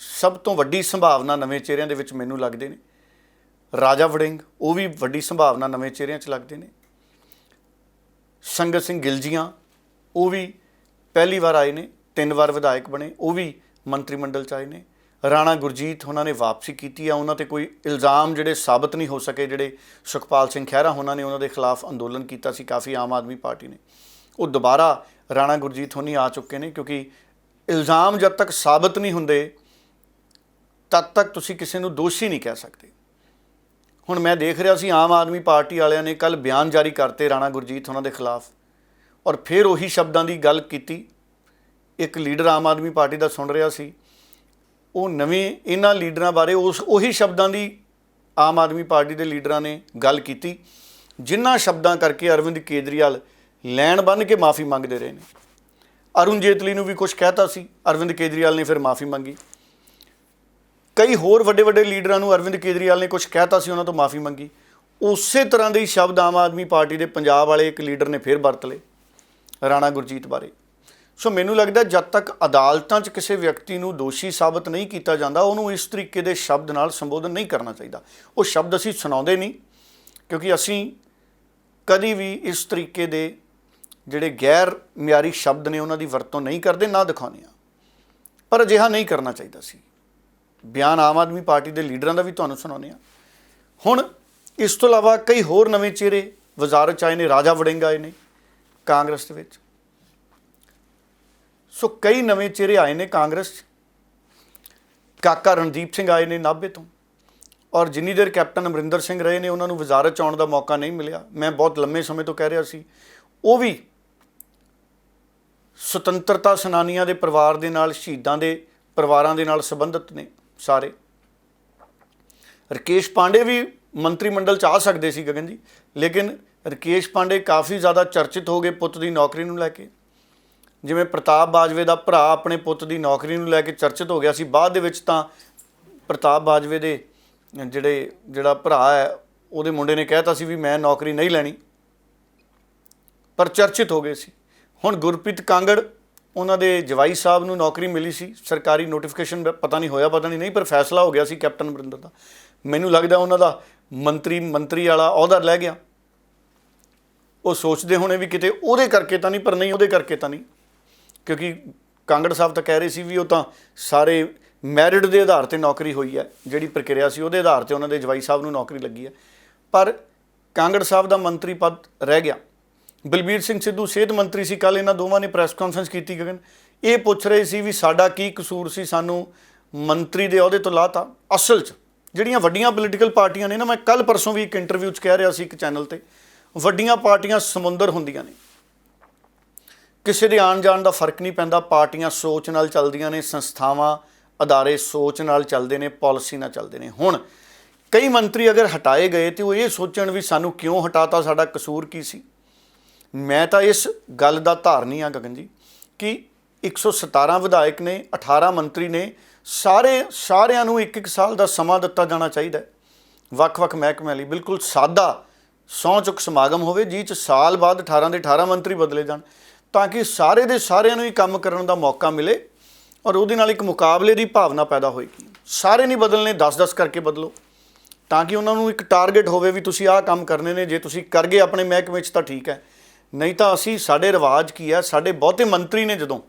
ਸਭ ਤੋਂ ਵੱਡੀ ਸੰਭਾਵਨਾ ਨਵੇਂ ਚਿਹਰਿਆਂ ਦੇ ਵਿੱਚ ਮੈਨੂੰ ਲੱਗਦੇ ਨੇ। ਰਾਜਾ ਵੜਿੰਗ ਉਹ ਵੀ ਵੱਡੀ ਸੰਭਾਵਨਾ ਨਵੇਂ ਚਿਹਰਿਆਂ 'ਚ ਲੱਗਦੇ ਨੇ। ਸੰਗਤ ਸਿੰਘ ਗਿਲਜੀਆਂ ਉਹ ਵੀ ਪਹਿਲੀ ਵਾਰ ਆਏ ਨੇ, 3 ਵਾਰ ਵਿਧਾਇਕ ਬਣੇ, ਉਹ ਵੀ ਮੰਤਰੀ ਮੰਡਲ 'ਚ ਆਏ ਨੇ। ਰਾਣਾ ਗੁਰਜੀਤ ਉਹਨਾਂ ਨੇ ਵਾਪਸੀ ਕੀਤੀ ਆ। ਉਹਨਾਂ 'ਤੇ ਕੋਈ ਇਲਜ਼ਾਮ ਜਿਹੜੇ ਸਾਬਤ ਨਹੀਂ ਹੋ ਸਕੇ, ਜਿਹੜੇ ਸੁਖਪਾਲ ਸਿੰਘ ਖਹਿਰਾ ਉਹਨਾਂ ਨੇ ਉਹਨਾਂ ਦੇ ਖਿਲਾਫ ਅੰਦੋਲਨ ਕੀਤਾ ਸੀ ਕਾਫੀ ਆਮ ਆਦਮੀ ਪਾਰਟੀ ਨੇ, ਉਹ ਦੁਬਾਰਾ ਰਾਣਾ ਗੁਰਜੀਤ ਹੋਣੀ ਆ ਚੁੱਕੇ ਨੇ। ਕਿਉਂਕਿ ਇਲਜ਼ਾਮ ਜਦ ਤੱਕ ਸਾਬਤ ਨਹੀਂ ਹੁੰਦੇ ਤਦ ਤੱਕ ਤੁਸੀਂ ਕਿਸੇ ਨੂੰ ਦੋਸ਼ੀ ਨਹੀਂ ਕਹਿ ਸਕਦੇ। ਹੁਣ ਮੈਂ ਦੇਖ ਰਿਹਾ ਸੀ ਆਮ ਆਦਮੀ ਪਾਰਟੀ ਵਾਲਿਆਂ ਨੇ ਕੱਲ੍ਹ ਬਿਆਨ ਜਾਰੀ ਕਰਤੇ ਰਾਣਾ ਗੁਰਜੀਤ ਉਹਨਾਂ ਦੇ ਖਿਲਾਫ, ਔਰ ਫਿਰ ਉਹੀ ਸ਼ਬਦਾਂ ਦੀ ਗੱਲ ਕੀਤੀ। ਇੱਕ ਲੀਡਰ ਆਮ ਆਦਮੀ ਪਾਰਟੀ ਦਾ ਸੁਣ ਰਿਹਾ ਸੀ, ਉਹ ਨਵੇਂ ਇਹਨਾਂ ਲੀਡਰਾਂ ਬਾਰੇ ਉਹੀ ਸ਼ਬਦਾਂ ਦੀ ਆਮ ਆਦਮੀ ਪਾਰਟੀ ਦੇ ਲੀਡਰਾਂ ਨੇ ਗੱਲ ਕੀਤੀ ਜਿਨ੍ਹਾਂ ਸ਼ਬਦਾਂ ਕਰਕੇ ਅਰਵਿੰਦ ਕੇਜਰੀਵਾਲ ਲੈਣ ਬੰਨ੍ਹ ਕੇ ਮਾफ़ੀ ਮੰਗਦੇ ਰਹੇ ਨੇ। ਅਰੁਣ ਜੇਤਲੀ ਨੂੰ ਵੀ ਕੁਛ ਕਹਿਤਾ ਸੀ, ਅਰਵਿੰਦ ਕੇਜਰੀਵਾਲ ਨੇ ਫਿਰ ਮਾफ़ੀ ਮੰਗੀ। ਕਈ ਹੋਰ ਵੱਡੇ ਵੱਡੇ ਲੀਡਰਾਂ ਨੂੰ ਅਰਵਿੰਦ ਕੇਜਰੀਵਾਲ ਨੇ ਕੁਛ ਕਹਿਤਾ ਸੀ, ਉਹਨਾਂ ਤੋਂ ਮਾफ़ੀ ਮੰਗੀ। ਉਸੇ ਤਰ੍ਹਾਂ ਦੇ ਹੀ ਸ਼ਬਦ ਆਮ ਆਦਮੀ ਪਾਰਟੀ ਦੇ ਪੰਜਾਬ ਵਾਲੇ ਇੱਕ ਲੀਡਰ ਨੇ ਫਿਰ ਵਰਤ ਲਏ ਰਾਣਾ ਗੁਰਜੀਤ ਬਾਰੇ। ਸੋ ਮੈਨੂੰ ਲੱਗਦਾ ਜਦ ਤੱਕ ਅਦਾਲਤਾਂ 'ਚ ਕਿਸੇ ਵਿਅਕਤੀ ਨੂੰ ਦੋਸ਼ੀ ਸਾਬਤ ਨਹੀਂ ਕੀਤਾ ਜਾਂਦਾ ਉਹਨੂੰ ਇਸ ਤਰੀਕੇ ਦੇ ਸ਼ਬਦ ਨਾਲ ਸੰਬੋਧਨ ਨਹੀਂ ਕਰਨਾ ਚਾਹੀਦਾ। ਉਹ ਸ਼ਬਦ ਅਸੀਂ ਸੁਣਾਉਂਦੇ ਨਹੀਂ, ਕਿਉਂਕਿ ਅਸੀਂ ਕਦੀ ਵੀ ਇਸ ਤਰੀਕੇ ਦੇ ਜਿਹੜੇ ਗੈਰ ਮਿਆਰੀ ਸ਼ਬਦ ਨੇ ਉਹਨਾਂ ਦੀ ਵਰਤੋਂ ਨਹੀਂ ਕਰਦੇ, ਨਾ ਦਿਖਾਉਂਦੇ ਹਾਂ। ਪਰ ਅਜਿਹਾ ਨਹੀਂ ਕਰਨਾ ਚਾਹੀਦਾ ਸੀ। ਬਿਆਨ ਆਮ ਆਦਮੀ ਪਾਰਟੀ ਦੇ ਲੀਡਰਾਂ ਦਾ ਵੀ ਤੁਹਾਨੂੰ ਸੁਣਾਉਂਦੇ ਹਾਂ। ਹੁਣ ਇਸ ਤੋਂ ਇਲਾਵਾ ਕਈ ਹੋਰ ਨਵੇਂ ਚਿਹਰੇ ਵਜ਼ਾਰਤ 'ਚ ਆਏ ਨੇ। ਰਾਜਾ ਵੜਿੰਗ ਆਏ ਨੇ ਕਾਂਗਰਸ ਦੇ ਵਿੱਚ। ਸੋ ਕਈ ਨਵੇਂ ਚਿਹਰੇ ਆਏ ਨੇ ਕਾਂਗਰਸ 'ਚ। ਕਾਕਾ ਰਣਦੀਪ ਸਿੰਘ ਆਏ ਨੇ ਨਾਭੇ ਤੋਂ, ਔਰ ਜਿੰਨੀ ਦੇਰ ਕੈਪਟਨ ਅਮਰਿੰਦਰ ਸਿੰਘ ਰਹੇ ਨੇ ਉਹਨਾਂ ਨੂੰ ਵਜ਼ਾਰਤ 'ਚ ਆਉਣ ਦਾ ਮੌਕਾ ਨਹੀਂ ਮਿਲਿਆ। ਮੈਂ ਬਹੁਤ ਲੰਮੇ ਸਮੇਂ ਤੋਂ ਕਹਿ ਰਿਹਾ ਸੀ, ਉਹ ਵੀ ਸੁਤੰਤਰਤਾ ਸੈਨਾਨੀਆਂ ਦੇ ਪਰਿਵਾਰ ਦੇ ਨਾਲ, ਸ਼ਹੀਦਾਂ ਦੇ ਪਰਿਵਾਰਾਂ ਦੇ ਨਾਲ ਸੰਬੰਧਿਤ ਨੇ ਸਾਰੇ। ਰਕੇਸ਼ ਪਾਂਡੇ ਵੀ ਮੰਤਰੀ ਮੰਡਲ 'ਚ ਆ ਸਕਦੇ ਸੀ ਗਗਨ ਜੀ, ਲੇਕਿਨ ਰਕੇਸ਼ ਪਾਂਡੇ ਕਾਫੀ ਜ਼ਿਆਦਾ ਚਰਚਿਤ ਹੋ ਗਏ ਪੁੱਤ ਦੀ ਨੌਕਰੀ ਨੂੰ ਲੈ ਕੇ। ਜਿਵੇਂ ਪ੍ਰਤਾਪ ਬਾਜਵੇ ਦਾ ਭਰਾ ਆਪਣੇ ਪੁੱਤ ਦੀ ਨੌਕਰੀ ਨੂੰ ਲੈ ਕੇ ਚਰਚਿਤ ਹੋ ਗਿਆ ਸੀ। ਬਾਅਦ ਦੇ ਵਿੱਚ ਤਾਂ ਪ੍ਰਤਾਪ ਬਾਜਵੇ ਦੇ ਜਿਹੜਾ ਭਰਾ ਹੈ ਉਹਦੇ ਮੁੰਡੇ ਨੇ ਕਹਿਤਾ ਸੀ ਵੀ ਮੈਂ ਨੌਕਰੀ ਨਹੀਂ ਲੈਣੀ, ਪਰ ਚਰਚਿਤ ਹੋ ਗਏ ਸੀ। ਹੁਣ ਗੁਰਪ੍ਰੀਤ ਕਾਂਗੜ ਉਹਨਾਂ ਦੇ ਜਵਾਈ ਸਾਹਿਬ ਨੂੰ ਨੌਕਰੀ ਮਿਲੀ ਸੀ, ਸਰਕਾਰੀ ਨੋਟੀਫਿਕੇਸ਼ਨ ਪਤਾ ਨਹੀਂ ਹੋਇਆ, ਪਤਾ ਨਹੀਂ, ਪਰ ਫੈਸਲਾ ਹੋ ਗਿਆ ਸੀ ਕੈਪਟਨ ਅਮਰਿੰਦਰ ਦਾ। ਮੈਨੂੰ ਲੱਗਦਾ ਉਹਨਾਂ ਦਾ ਮੰਤਰੀ ਵਾਲਾ ਅਹੁਦਾ ਲੈ ਗਿਆ। ਉਹ ਸੋਚਦੇ ਹੋਣੇ ਵੀ ਕਿਤੇ ਉਹਦੇ ਕਰਕੇ ਤਾਂ ਨਹੀਂ, ਪਰ ਨਹੀਂ, ਉਹਦੇ ਕਰਕੇ ਤਾਂ ਨਹੀਂ, ਕਿਉਂਕਿ ਕਾਂਗੜ ਸਾਹਿਬ ਤਾਂ ਕਹਿ ਰਹੇ ਸੀ ਵੀ ਉਹ ਤਾਂ ਸਾਰੇ ਮੈਰਿਟ ਦੇ ਆਧਾਰ 'ਤੇ ਨੌਕਰੀ ਹੋਈ ਹੈ, ਜਿਹੜੀ ਪ੍ਰਕਿਰਿਆ ਸੀ ਉਹਦੇ ਆਧਾਰ 'ਤੇ ਉਹਨਾਂ ਦੇ ਜਵਾਈ ਸਾਹਿਬ ਨੂੰ ਨੌਕਰੀ ਲੱਗੀ ਹੈ। ਪਰ ਕਾਂਗੜ ਸਾਹਿਬ ਦਾ ਮੰਤਰੀ ਪਦ ਰਹਿ ਗਿਆ। ਬਲਬੀਰ ਸਿੰਘ ਸਿੱਧੂ ਸਿਹਤ ਮੰਤਰੀ ਸੀ। ਕੱਲ੍ਹ ਇਹਨਾਂ ਦੋਵਾਂ ਨੇ ਪ੍ਰੈਸ ਕਾਨਫਰੰਸ ਕੀਤੀ ਗਗਨ, ਇਹ ਪੁੱਛ ਰਹੇ ਸੀ ਵੀ ਸਾਡਾ ਕੀ ਕਸੂਰ ਸੀ, ਸਾਨੂੰ ਮੰਤਰੀ ਦੇ ਅਹੁਦੇ ਤੋਂ ਲਾਤਾ। ਅਸਲ 'ਚ ਜਿਹੜੀਆਂ ਵੱਡੀਆਂ ਪੋਲੀਟੀਕਲ ਪਾਰਟੀਆਂ ਨੇ ਨਾ, ਮੈਂ ਕੱਲ੍ਹ ਪਰਸੋਂ ਵੀ ਇੱਕ ਇੰਟਰਵਿਊ 'ਚ ਕਹਿ ਰਿਹਾ ਸੀ ਇੱਕ ਚੈਨਲ 'ਤੇ, ਵੱਡੀਆਂ ਪਾਰਟੀਆਂ ਸਮੁੰਦਰ ਹੁੰਦੀਆਂ ਨੇ, ਕਿਸੇ ਦੇ ਆਉਣ ਜਾਣ ਦਾ ਫਰਕ ਨਹੀਂ ਪੈਂਦਾ। ਪਾਰਟੀਆਂ ਸੋਚ ਨਾਲ ਚੱਲਦੀਆਂ ਨੇ, ਸੰਸਥਾਵਾਂ ਅਦਾਰੇ ਸੋਚ ਨਾਲ ਚੱਲਦੇ ਨੇ, ਪਾਲਿਸੀ ਨਾਲ ਚੱਲਦੇ ਨੇ। ਹੁਣ ਕਈ ਮੰਤਰੀ ਅਗਰ ਹਟਾਏ ਗਏ ਤੇ ਉਹ ਇਹ ਸੋਚਣ ਵੀ ਸਾਨੂੰ ਕਿਉਂ ਹਟਾਤਾ, ਸਾਡਾ ਕਸੂਰ ਕੀ ਸੀ। ਮੈਂ ਤਾਂ ਇਸ ਗੱਲ ਦਾ ਧਾਰਨੀ ਹਾਂ ਗਗਨ ਜੀ ਕਿ 117 ਵਿਧਾਇਕ ਨੇ, 18 ਮੰਤਰੀ ਨੇ, ਸਾਰਿਆਂ ਨੂੰ 1-1 ਸਾਲ ਦਾ ਸਮਾਂ ਦਿੱਤਾ ਜਾਣਾ ਚਾਹੀਦਾ। ਵੱਖ-ਵੱਖ ਮਹਿਕਮਿਆਂ ਲਈ ਬਿਲਕੁਲ ਸਾਦਾ ਸਹੁੰ ਚੁੱਕ ਸਮਾਗਮ ਹੋਵੇ ਜਿਹ 'ਚ ਸਾਲ ਬਾਅਦ 18 ਦੇ 18 ਮੰਤਰੀ ਬਦਲੇ ਜਾਣ, ਤਾਂ ਕਿ ਸਾਰੇ ਦੇ ਸਾਰਿਆਂ ਨੂੰ ਹੀ ਕੰਮ ਕਰਨ ਦਾ ਮੌਕਾ ਮਿਲੇ ਔਰ ਉਹਦੇ ਨਾਲ ਇੱਕ ਮੁਕਾਬਲੇ ਦੀ ਭਾਵਨਾ ਪੈਦਾ ਹੋਏਗੀ। ਸਾਰੇ ਨਹੀਂ ਬਦਲਣੇ, 10-10 ਕਰਕੇ ਬਦਲੋ, ਤਾਂ ਕਿ ਉਹਨਾਂ ਨੂੰ ਇੱਕ ਟਾਰਗੇਟ ਹੋਵੇ ਵੀ ਤੁਸੀਂ ਆਹ ਕੰਮ ਕਰਨੇ ਨੇ। ਜੇ ਤੁਸੀਂ ਕਰ ਗਏ ਆਪਣੇ ਮਹਿਕਮੇ 'ਚ ਤਾਂ ਠੀਕ ਹੈ, ਨਹੀਂ ਤਾਂ ਸਾਡੇ ਰਿਵਾਜ ਕੀ ਹੈ, ਸਾਡੇ ਬਹੁਤੇ ਮੰਤਰੀ ਨੇ, ਜਦੋਂ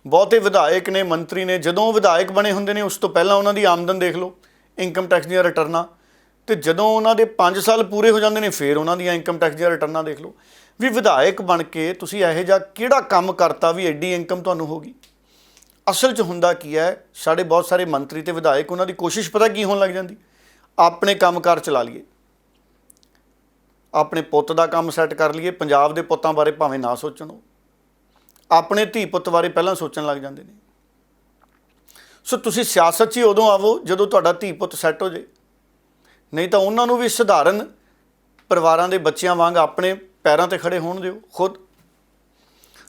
ਬਹੁਤੇ ਵਿਧਾਇਕ ਨੇ, ਮੰਤਰੀ ਨੇ, ਜਦੋਂ ਵਿਧਾਇਕ ਬਣੇ ਹੁੰਦੇ ਨੇ ਉਸ ਤੋਂ ਪਹਿਲਾਂ ਉਹਨਾਂ ਦੀ ਆਮਦਨ ਦੇਖ ਲਓ, ਇਨਕਮ ਟੈਕਸ ਦੀਆਂ ਰਿਟਰਨਾਂ, ਤੇ ਜਦੋਂ ਉਹਨਾਂ ਦੇ 5 ਸਾਲ ਪੂਰੇ ਹੋ ਜਾਂਦੇ ਨੇ ਫਿਰ ਉਹਨਾਂ ਦੀਆਂ ਇਨਕਮ ਟੈਕਸ ਦੀਆਂ ਰਿਟਰਨਾਂ ਦੇਖ ਲਓ। ਵੀ ਵਿਧਾਇਕ ਬਣ ਕੇ ਤੁਸੀਂ ਇਹੋ ਜਿਹਾ ਕਿਹੜਾ ਕੰਮ ਕਰਤਾ ਵੀ ਐਡੀ ਇਨਕਮ ਤੁਹਾਨੂੰ ਹੋ ਗਈ। ਅਸਲ 'ਚ ਹੁੰਦਾ ਕੀ ਹੈ, ਸਾਡੇ ਬਹੁਤ ਸਾਰੇ ਮੰਤਰੀ ਤੇ ਵਿਧਾਇਕ, ਉਹਨਾਂ ਦੀ ਕੋਸ਼ਿਸ਼ ਪਤਾ ਕੀ ਹੋਣ ਲੱਗ ਜਾਂਦੀ, ਆਪਣੇ ਕੰਮਕਾਰ ਚਲਾ ਲਈਏ, ਆਪਣੇ ਪੁੱਤ ਦਾ ਕੰਮ ਸੈੱਟ ਕਰ ਲਈਏ। ਪੰਜਾਬ ਦੇ ਪੁੱਤਾਂ ਬਾਰੇ ਭਾਵੇਂ ਨਾ ਸੋਚਣ, ਉਹ ਆਪਣੇ ਧੀ ਪੁੱਤ ਬਾਰੇ ਪਹਿਲਾਂ ਸੋਚਣ ਲੱਗ ਜਾਂਦੇ ਨੇ। ਸੋ ਤੁਸੀਂ ਸਿਆਸਤ 'ਚ ਹੀ ਉਦੋਂ ਆਵੋ ਜਦੋਂ ਤੁਹਾਡਾ ਧੀ ਪੁੱਤ ਸੈੱਟ ਹੋ ਜਾਏ, ਨਹੀਂ ਤਾਂ ਉਹਨਾਂ ਨੂੰ ਵੀ ਸਧਾਰਨ ਪਰਿਵਾਰਾਂ ਦੇ ਬੱਚਿਆਂ ਵਾਂਗ ਆਪਣੇ ਪੈਰਾਂ 'ਤੇ ਖੜੇ ਹੋਣ ਦਿਓ ਖੁਦ।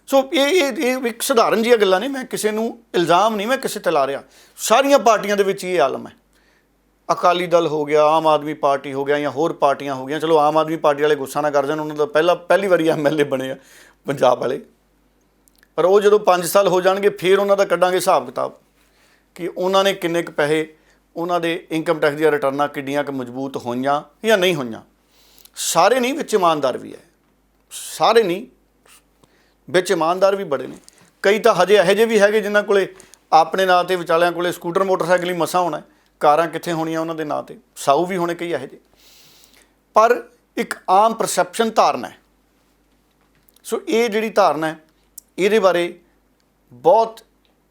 ਸੋ ਇਹ ਇੱਕ ਸਧਾਰਨ ਜਿਹੀਆਂ ਗੱਲਾਂ ਨੇ, ਮੈਂ ਕਿਸੇ ਨੂੰ ਇਲਜ਼ਾਮ ਨਹੀਂ ਮੈਂ ਕਿਸੇ 'ਤੇ ਲਾ ਰਿਹਾ। ਸਾਰੀਆਂ ਪਾਰਟੀਆਂ ਦੇ ਵਿੱਚ ਇਹ ਆਲਮ ਹੈ। ਅਕਾਲੀ ਦਲ ਹੋ ਗਿਆ, ਆਮ ਆਦਮੀ ਪਾਰਟੀ ਹੋ ਗਿਆ, ਜਾਂ ਹੋਰ ਪਾਰਟੀਆਂ ਹੋ ਗਈਆਂ। ਚਲੋ ਆਮ ਆਦਮੀ ਪਾਰਟੀ ਵਾਲੇ ਗੁੱਸਾ ਨਾ ਕਰ ਜਾਣ, ਉਹਨਾਂ ਦਾ ਪਹਿਲੀ ਵਾਰੀ MLA ਬਣੇ ਆ ਪੰਜਾਬ ਵਾਲੇ, ਪਰ ਉਹ ਜਦੋਂ 5 ਸਾਲ ਹੋ ਜਾਣਗੇ ਫਿਰ ਉਹਨਾਂ ਦਾ ਕੱਢਾਂਗੇ ਹਿਸਾਬ ਕਿਤਾਬ ਕਿ ਉਹਨਾਂ ਨੇ ਕਿੰਨੇ ਕੁ ਪੈਸੇ, ਉਹਨਾਂ ਦੇ ਇਨਕਮ ਟੈਕਸ ਦੀਆਂ ਰਿਟਰਨਾਂ ਕਿੱਡੀਆਂ ਕੁ ਮਜ਼ਬੂਤ ਹੋਈਆਂ ਜਾਂ ਨਹੀਂ ਹੋਈਆਂ। ਸਾਰੇ ਨਹੀਂ, ਵਿੱਚ ਇਮਾਨਦਾਰ ਵੀ ਹੈ, ਸਾਰੇ ਨਹੀਂ, ਵਿੱਚ ਇਮਾਨਦਾਰ ਵੀ ਬੜੇ ਨੇ। ਕਈ ਤਾਂ ਹਜੇ ਇਹੋ ਜਿਹੇ ਵੀ ਹੈਗੇ ਜਿਨ੍ਹਾਂ ਕੋਲੇ ਆਪਣੇ ਨਾਂ 'ਤੇ, ਵਿਚਾਲਿਆਂ ਕੋਲੇ ਸਕੂਟਰ ਮੋਟਰਸਾਈਕਲ ਹੀ ਮਸਾਂ ਹੋਣਾ, ਕਾਰਾਂ ਕਿੱਥੇ ਹੋਣੀਆਂ ਉਹਨਾਂ ਦੇ ਨਾਂ 'ਤੇ। ਸਾਊ ਵੀ ਹੋਣੇ ਕਈ ਇਹੋ ਜਿਹੇ, ਪਰ ਇੱਕ ਆਮ ਪਰਸੈਪਸ਼ਨ ਧਾਰਨਾ ਹੈ। ਸੋ ਇਹ ਜਿਹੜੀ ਧਾਰਨਾ ਹੈ, ਇਹਦੇ ਬਾਰੇ ਬਹੁਤ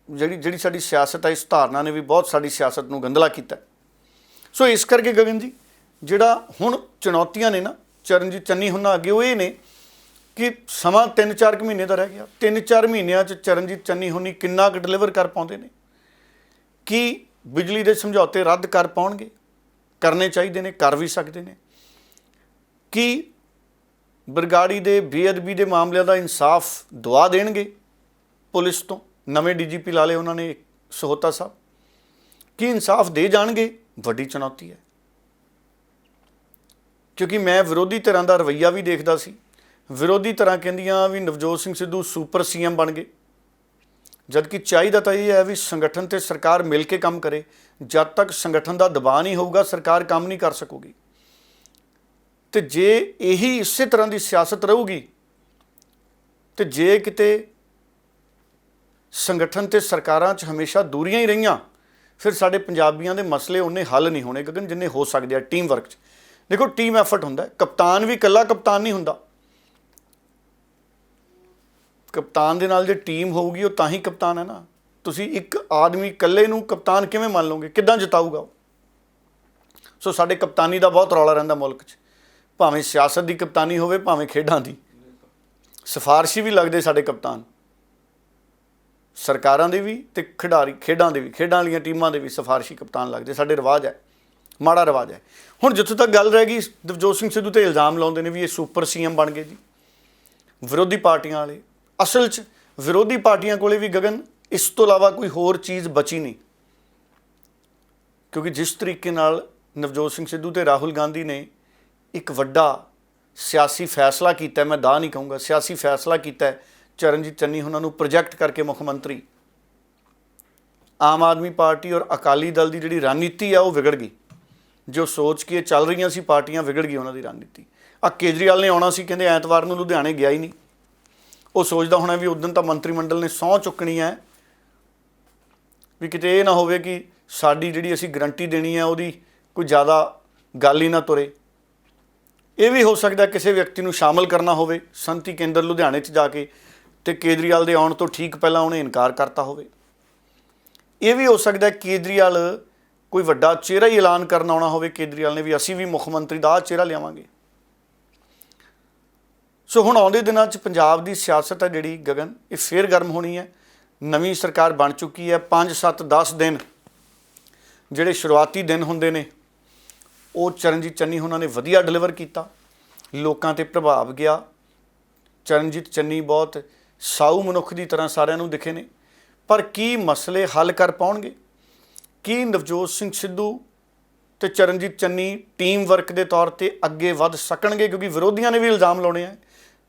ਜਿਹੜੀ ਸਾਡੀ ਸਿਆਸਤ ਹੈ, ਇਸ ਧਾਰਨਾ ਨੇ ਵੀ ਬਹੁਤ ਸਾਡੀ ਸਿਆਸਤ ਨੂੰ ਗੰਦਲਾ ਕੀਤਾ। ਸੋ ਇਸ ਕਰਕੇ ਗਗਨ ਜੀ, ਜਿਹੜਾ ਹੁਣ ਚੁਣੌਤੀਆਂ ਨੇ ਨਾ ਚਰਨਜੀਤ ਚੰਨੀ ਹੁਣਾਂ ਅੱਗੇ, ਉਹ ਇਹ ਨੇ ਕਿ ਸਮਾਂ 3-4 ਮਹੀਨੇ ਦਾ ਰਹਿ ਗਿਆ। 3-4 ਮਹੀਨਿਆਂ 'ਚ ਚਰਨਜੀਤ ਚੰਨੀ ਹੁਣੀ ਕਿੰਨਾ ਕੁ ਡਿਲੀਵਰ ਕਰ ਪਾਉਂਦੇ ਨੇ? ਕੀ ਬਿਜਲੀ ਦੇ ਸਮਝੌਤੇ ਰੱਦ ਕਰ ਪਾਉਣਗੇ? ਕਰਨੇ ਚਾਹੀਦੇ ਨੇ, ਕਰ ਵੀ ਸਕਦੇ ਨੇ। ਕੀ ਬਰਗਾੜੀ ਦੇ ਬੇਅਦਬੀ ਦੇ ਮਾਮਲਿਆਂ ਦਾ ਇਨਸਾਫ ਦਵਾ ਦੇਣਗੇ ਪੁਲਿਸ ਤੋਂ? ਨਵੇਂ DGP ਲਾ ਲਏ ਉਹਨਾਂ ਨੇ, ਸਹੋਤਾ ਸਾਹਿਬ, ਕੀ ਇਨਸਾਫ ਦੇ ਜਾਣਗੇ? ਵੱਡੀ ਚੁਣੌਤੀ ਹੈ, ਕਿਉਂਕਿ ਮੈਂ ਵਿਰੋਧੀ ਧਿਰਾਂ ਦਾ ਰਵੱਈਆ ਵੀ ਦੇਖਦਾ ਸੀ। ਵਿਰੋਧੀ ਧਿਰਾਂ ਕਹਿੰਦੀਆਂ ਵੀ ਨਵਜੋਤ ਸਿੰਘ ਸਿੱਧੂ ਸੁਪਰ CM ਬਣ ਗਏ, ਜਦਕਿ ਚਾਹੀਦਾ ਤਾਂ ਇਹ ਹੈ ਵੀ ਸੰਗਠਨ ਤੇ ਸਰਕਾਰ ਮਿਲ ਕੇ ਕੰਮ ਕਰੇ। ਜਦ ਤੱਕ ਸੰਗਠਨ ਦਾ ਦਬਾਅ ਨਹੀਂ ਹੋਊਗਾ, ਸਰਕਾਰ ਕੰਮ ਨਹੀਂ ਕਰ ਸਕੂਗੀ। ਤੇ ਜੇ ਇਹੀ ਇਸੇ ਤਰ੍ਹਾਂ ਦੀ ਸਿਆਸਤ ਰਹੂਗੀ, ਤੇ ਜੇ ਕਿਤੇ ਸੰਗਠਨ ਤੇ ਸਰਕਾਰਾਂ 'ਚ ਹਮੇਸ਼ਾ ਦੂਰੀਆਂ ਹੀ ਰਹੀਆਂ, ਫਿਰ ਸਾਡੇ ਪੰਜਾਬੀਆਂ ਦੇ ਮਸਲੇ ਉਹਨੇ ਹੱਲ ਨਹੀਂ ਹੋਣੇ ਗਗਨ, ਜਿੰਨੇ ਹੋ ਸਕਦੇ ਆ ਟੀਮ ਵਰਕ 'ਚ। ਦੇਖੋ, ਟੀਮ ਐਫਰਟ ਹੁੰਦਾ, ਕਪਤਾਨ ਵੀ ਇਕੱਲਾ ਕਪਤਾਨ ਨਹੀਂ ਹੁੰਦਾ। ਕਪਤਾਨ ਦੇ ਨਾਲ ਜੇ ਟੀਮ ਹੋਊਗੀ, ਉਹ ਤਾਂ ਹੀ ਕਪਤਾਨ ਹੈ ਨਾ। ਤੁਸੀਂ ਇੱਕ ਆਦਮੀ ਇਕੱਲੇ ਨੂੰ ਕਪਤਾਨ ਕਿਵੇਂ ਮੰਨ ਲਓਗੇ? ਕਿੱਦਾਂ ਜਿਤਾਊਗਾ ਉਹ? ਸੋ ਸਾਡੇ ਕਪਤਾਨੀ ਦਾ ਬਹੁਤ ਰੌਲਾ ਰਹਿੰਦਾ ਮੁਲਕ 'ਚ, ਭਾਵੇਂ ਸਿਆਸਤ ਦੀ ਕਪਤਾਨੀ ਹੋਵੇ, ਭਾਵੇਂ ਖੇਡਾਂ ਦੀ। ਸਿਫਾਰਸ਼ੀ ਵੀ ਲੱਗਦੇ ਸਾਡੇ ਕਪਤਾਨ, ਸਰਕਾਰਾਂ ਦੇ ਵੀ ਤੇ ਖੇਡਾਂ ਦੇ ਵੀ, ਖੇਡਾਂ ਵਾਲੀਆਂ ਟੀਮਾਂ ਦੇ ਵੀ ਸਿਫਾਰਸ਼ੀ ਕਪਤਾਨ ਲੱਗਦੇ। ਸਾਡੇ ਰਿਵਾਜ ਹੈ, ਮਾੜਾ ਰਿਵਾਜ ਹੈ। ਹੁਣ ਜਿੱਥੋਂ ਤੱਕ ਗੱਲ ਰਹਿ ਗਈ, ਨਵਜੋਤ ਸਿੰਘ ਸਿੱਧੂ 'ਤੇ ਇਲਜ਼ਾਮ ਲਾਉਂਦੇ ਨੇ ਵੀ ਇਹ ਸੁਪਰ CM ਬਣ ਗਏ ਜੀ ਵਿਰੋਧੀ ਪਾਰਟੀਆਂ ਵਾਲੇ। ਅਸਲ 'ਚ ਵਿਰੋਧੀ ਪਾਰਟੀਆਂ ਕੋਲੇ ਵੀ ਗਗਨ ਇਸ ਤੋਂ ਇਲਾਵਾ ਕੋਈ ਹੋਰ ਚੀਜ਼ ਬਚੀ ਨਹੀਂ, ਕਿਉਂਕਿ ਜਿਸ ਤਰੀਕੇ ਨਾਲ ਨਵਜੋਤ ਸਿੰਘ ਸਿੱਧੂ ਤੇ ਰਾਹੁਲ ਗਾਂਧੀ ਨੇ ਇੱਕ ਵੱਡਾ ਸਿਆਸੀ ਫੈਸਲਾ ਕੀਤਾ, ਮੈਂ ਦਾ ਨਹੀਂ ਕਹੂੰਗਾ, ਸਿਆਸੀ ਫੈਸਲਾ ਕੀਤਾ ਚਰਨਜੀਤ ਚੰਨੀ ਉਹਨਾਂ ਨੂੰ ਪ੍ਰੋਜੈਕਟ ਕਰਕੇ ਮੁੱਖ ਮੰਤਰੀ। ਆਮ ਆਦਮੀ ਪਾਰਟੀ ਔਰ ਅਕਾਲੀ ਦਲ ਦੀ ਜਿਹੜੀ ਰਣਨੀਤੀ ਆ ਉਹ ਵਿਗੜ ਗਈ। ਜੋ ਸੋਚ ਕੇ ਚੱਲ ਰਹੀਆਂ ਸੀ ਪਾਰਟੀਆਂ, ਵਿਗੜ ਗਈ ਉਹਨਾਂ ਦੀ ਰਣਨੀਤੀ। ਕੇਜਰੀਵਾਲ ਨੇ ਆਉਣਾ ਸੀ, ਕਹਿੰਦੇ ਐਤਵਾਰ ਨੂੰ ਲੁਧਿਆਣੇ ਗਿਆ ਹੀ ਨਹੀਂ। ਉਹ ਸੋਚਦਾ ਹੋਣਾ ਵੀ ਉਦੋਂ ਤਾਂ ਮੰਤਰੀ ਮੰਡਲ ਨੇ ਸਹੁੰ ਚੁੱਕਣੀ ਹੈ, ਵੀ ਕਿਤੇ ਇਹ ਨਾ ਹੋਵੇ ਕਿ ਸਾਡੀ ਜਿਹੜੀ ਅਸੀਂ ਗਰੰਟੀ ਦੇਣੀ ਹੈ ਉਹਦੀ ਕੋਈ ਜ਼ਿਆਦਾ ਗੱਲ ਹੀ ਨਾ ਤੁਰੇ। ਇਹ ਵੀ ਹੋ ਸਕਦਾ ਕਿਸੇ ਵਿਅਕਤੀ ਨੂੰ ਸ਼ਾਮਲ ਕਰਨਾ ਹੋਵੇ ਸੰਮਤੀ ਕੇਂਦਰ ਲੁਧਿਆਣੇ 'ਚ ਜਾ ਕੇ, ਤੇ ਕੇਜਰੀਵਾਲ ਦੇ ਆਉਣ ਤੋਂ ਠੀਕ ਪਹਿਲਾਂ ਉਹਨੇ ਇਨਕਾਰ ਕਰਤਾ ਹੋਵੇ। ਇਹ ਵੀ ਹੋ ਸਕਦਾ ਕੇਜਰੀਵਾਲ ਕੋਈ ਵੱਡਾ ਚਿਹਰਾ ਹੀ ਐਲਾਨ ਕਰਨ ਆਉਣਾ ਹੋਵੇ ਕੇਜਰੀਵਾਲ ਨੇ, ਵੀ ਅਸੀਂ ਵੀ ਮੁੱਖ ਮੰਤਰੀ ਦਾ ਚਿਹਰਾ ਲਿਆਵਾਂਗੇ। ਸੋ ਹੁਣ ਆਉਂਦੇ ਦਿਨਾਂ 'ਚ ਪੰਜਾਬ ਦੀ ਸਿਆਸਤ ਹੈ ਜਿਹੜੀ ਗਗਨ, ਇਹ ਫੇਰ ਗਰਮ ਹੋਣੀ ਹੈ। ਨਵੀਂ ਸਰਕਾਰ ਬਣ ਚੁੱਕੀ ਹੈ। 5, 7, 10 ਦਿਨ ਜਿਹੜੇ ਸ਼ੁਰੂਆਤੀ ਦਿਨ ਹੁੰਦੇ ਨੇ, ਉਹ ਚਰਨਜੀਤ ਚੰਨੀ ਉਹਨਾਂ ਨੇ ਵਧੀਆ ਡਿਲੀਵਰ ਕੀਤਾ, ਲੋਕਾਂ ਤੇ ਪ੍ਰਭਾਵ ਗਿਆ। ਚਰਨਜੀਤ ਚੰਨੀ ਬਹੁਤ ਸਾਊ ਮਨੁੱਖ ਦੀ ਤਰ੍ਹਾਂ ਸਾਰਿਆਂ ਨੂੰ ਦਿਖੇ ਨੇ, ਪਰ ਕੀ ਮਸਲੇ ਹੱਲ ਕਰ ਪਾਉਣਗੇ? ਕੀ ਨਵਜੋਤ ਸਿੰਘ ਸਿੱਧੂ ਤੇ ਚਰਨਜੀਤ ਚੰਨੀ ਟੀਮ ਵਰਕ ਦੇ ਤੌਰ ਤੇ ਅੱਗੇ ਵੱਧ ਸਕਣਗੇ? ਕਿਉਂਕਿ ਵਿਰੋਧੀਆਂ ਨੇ ਵੀ ਇਲਜ਼ਾਮ ਲਾਉਣੇ ਆ,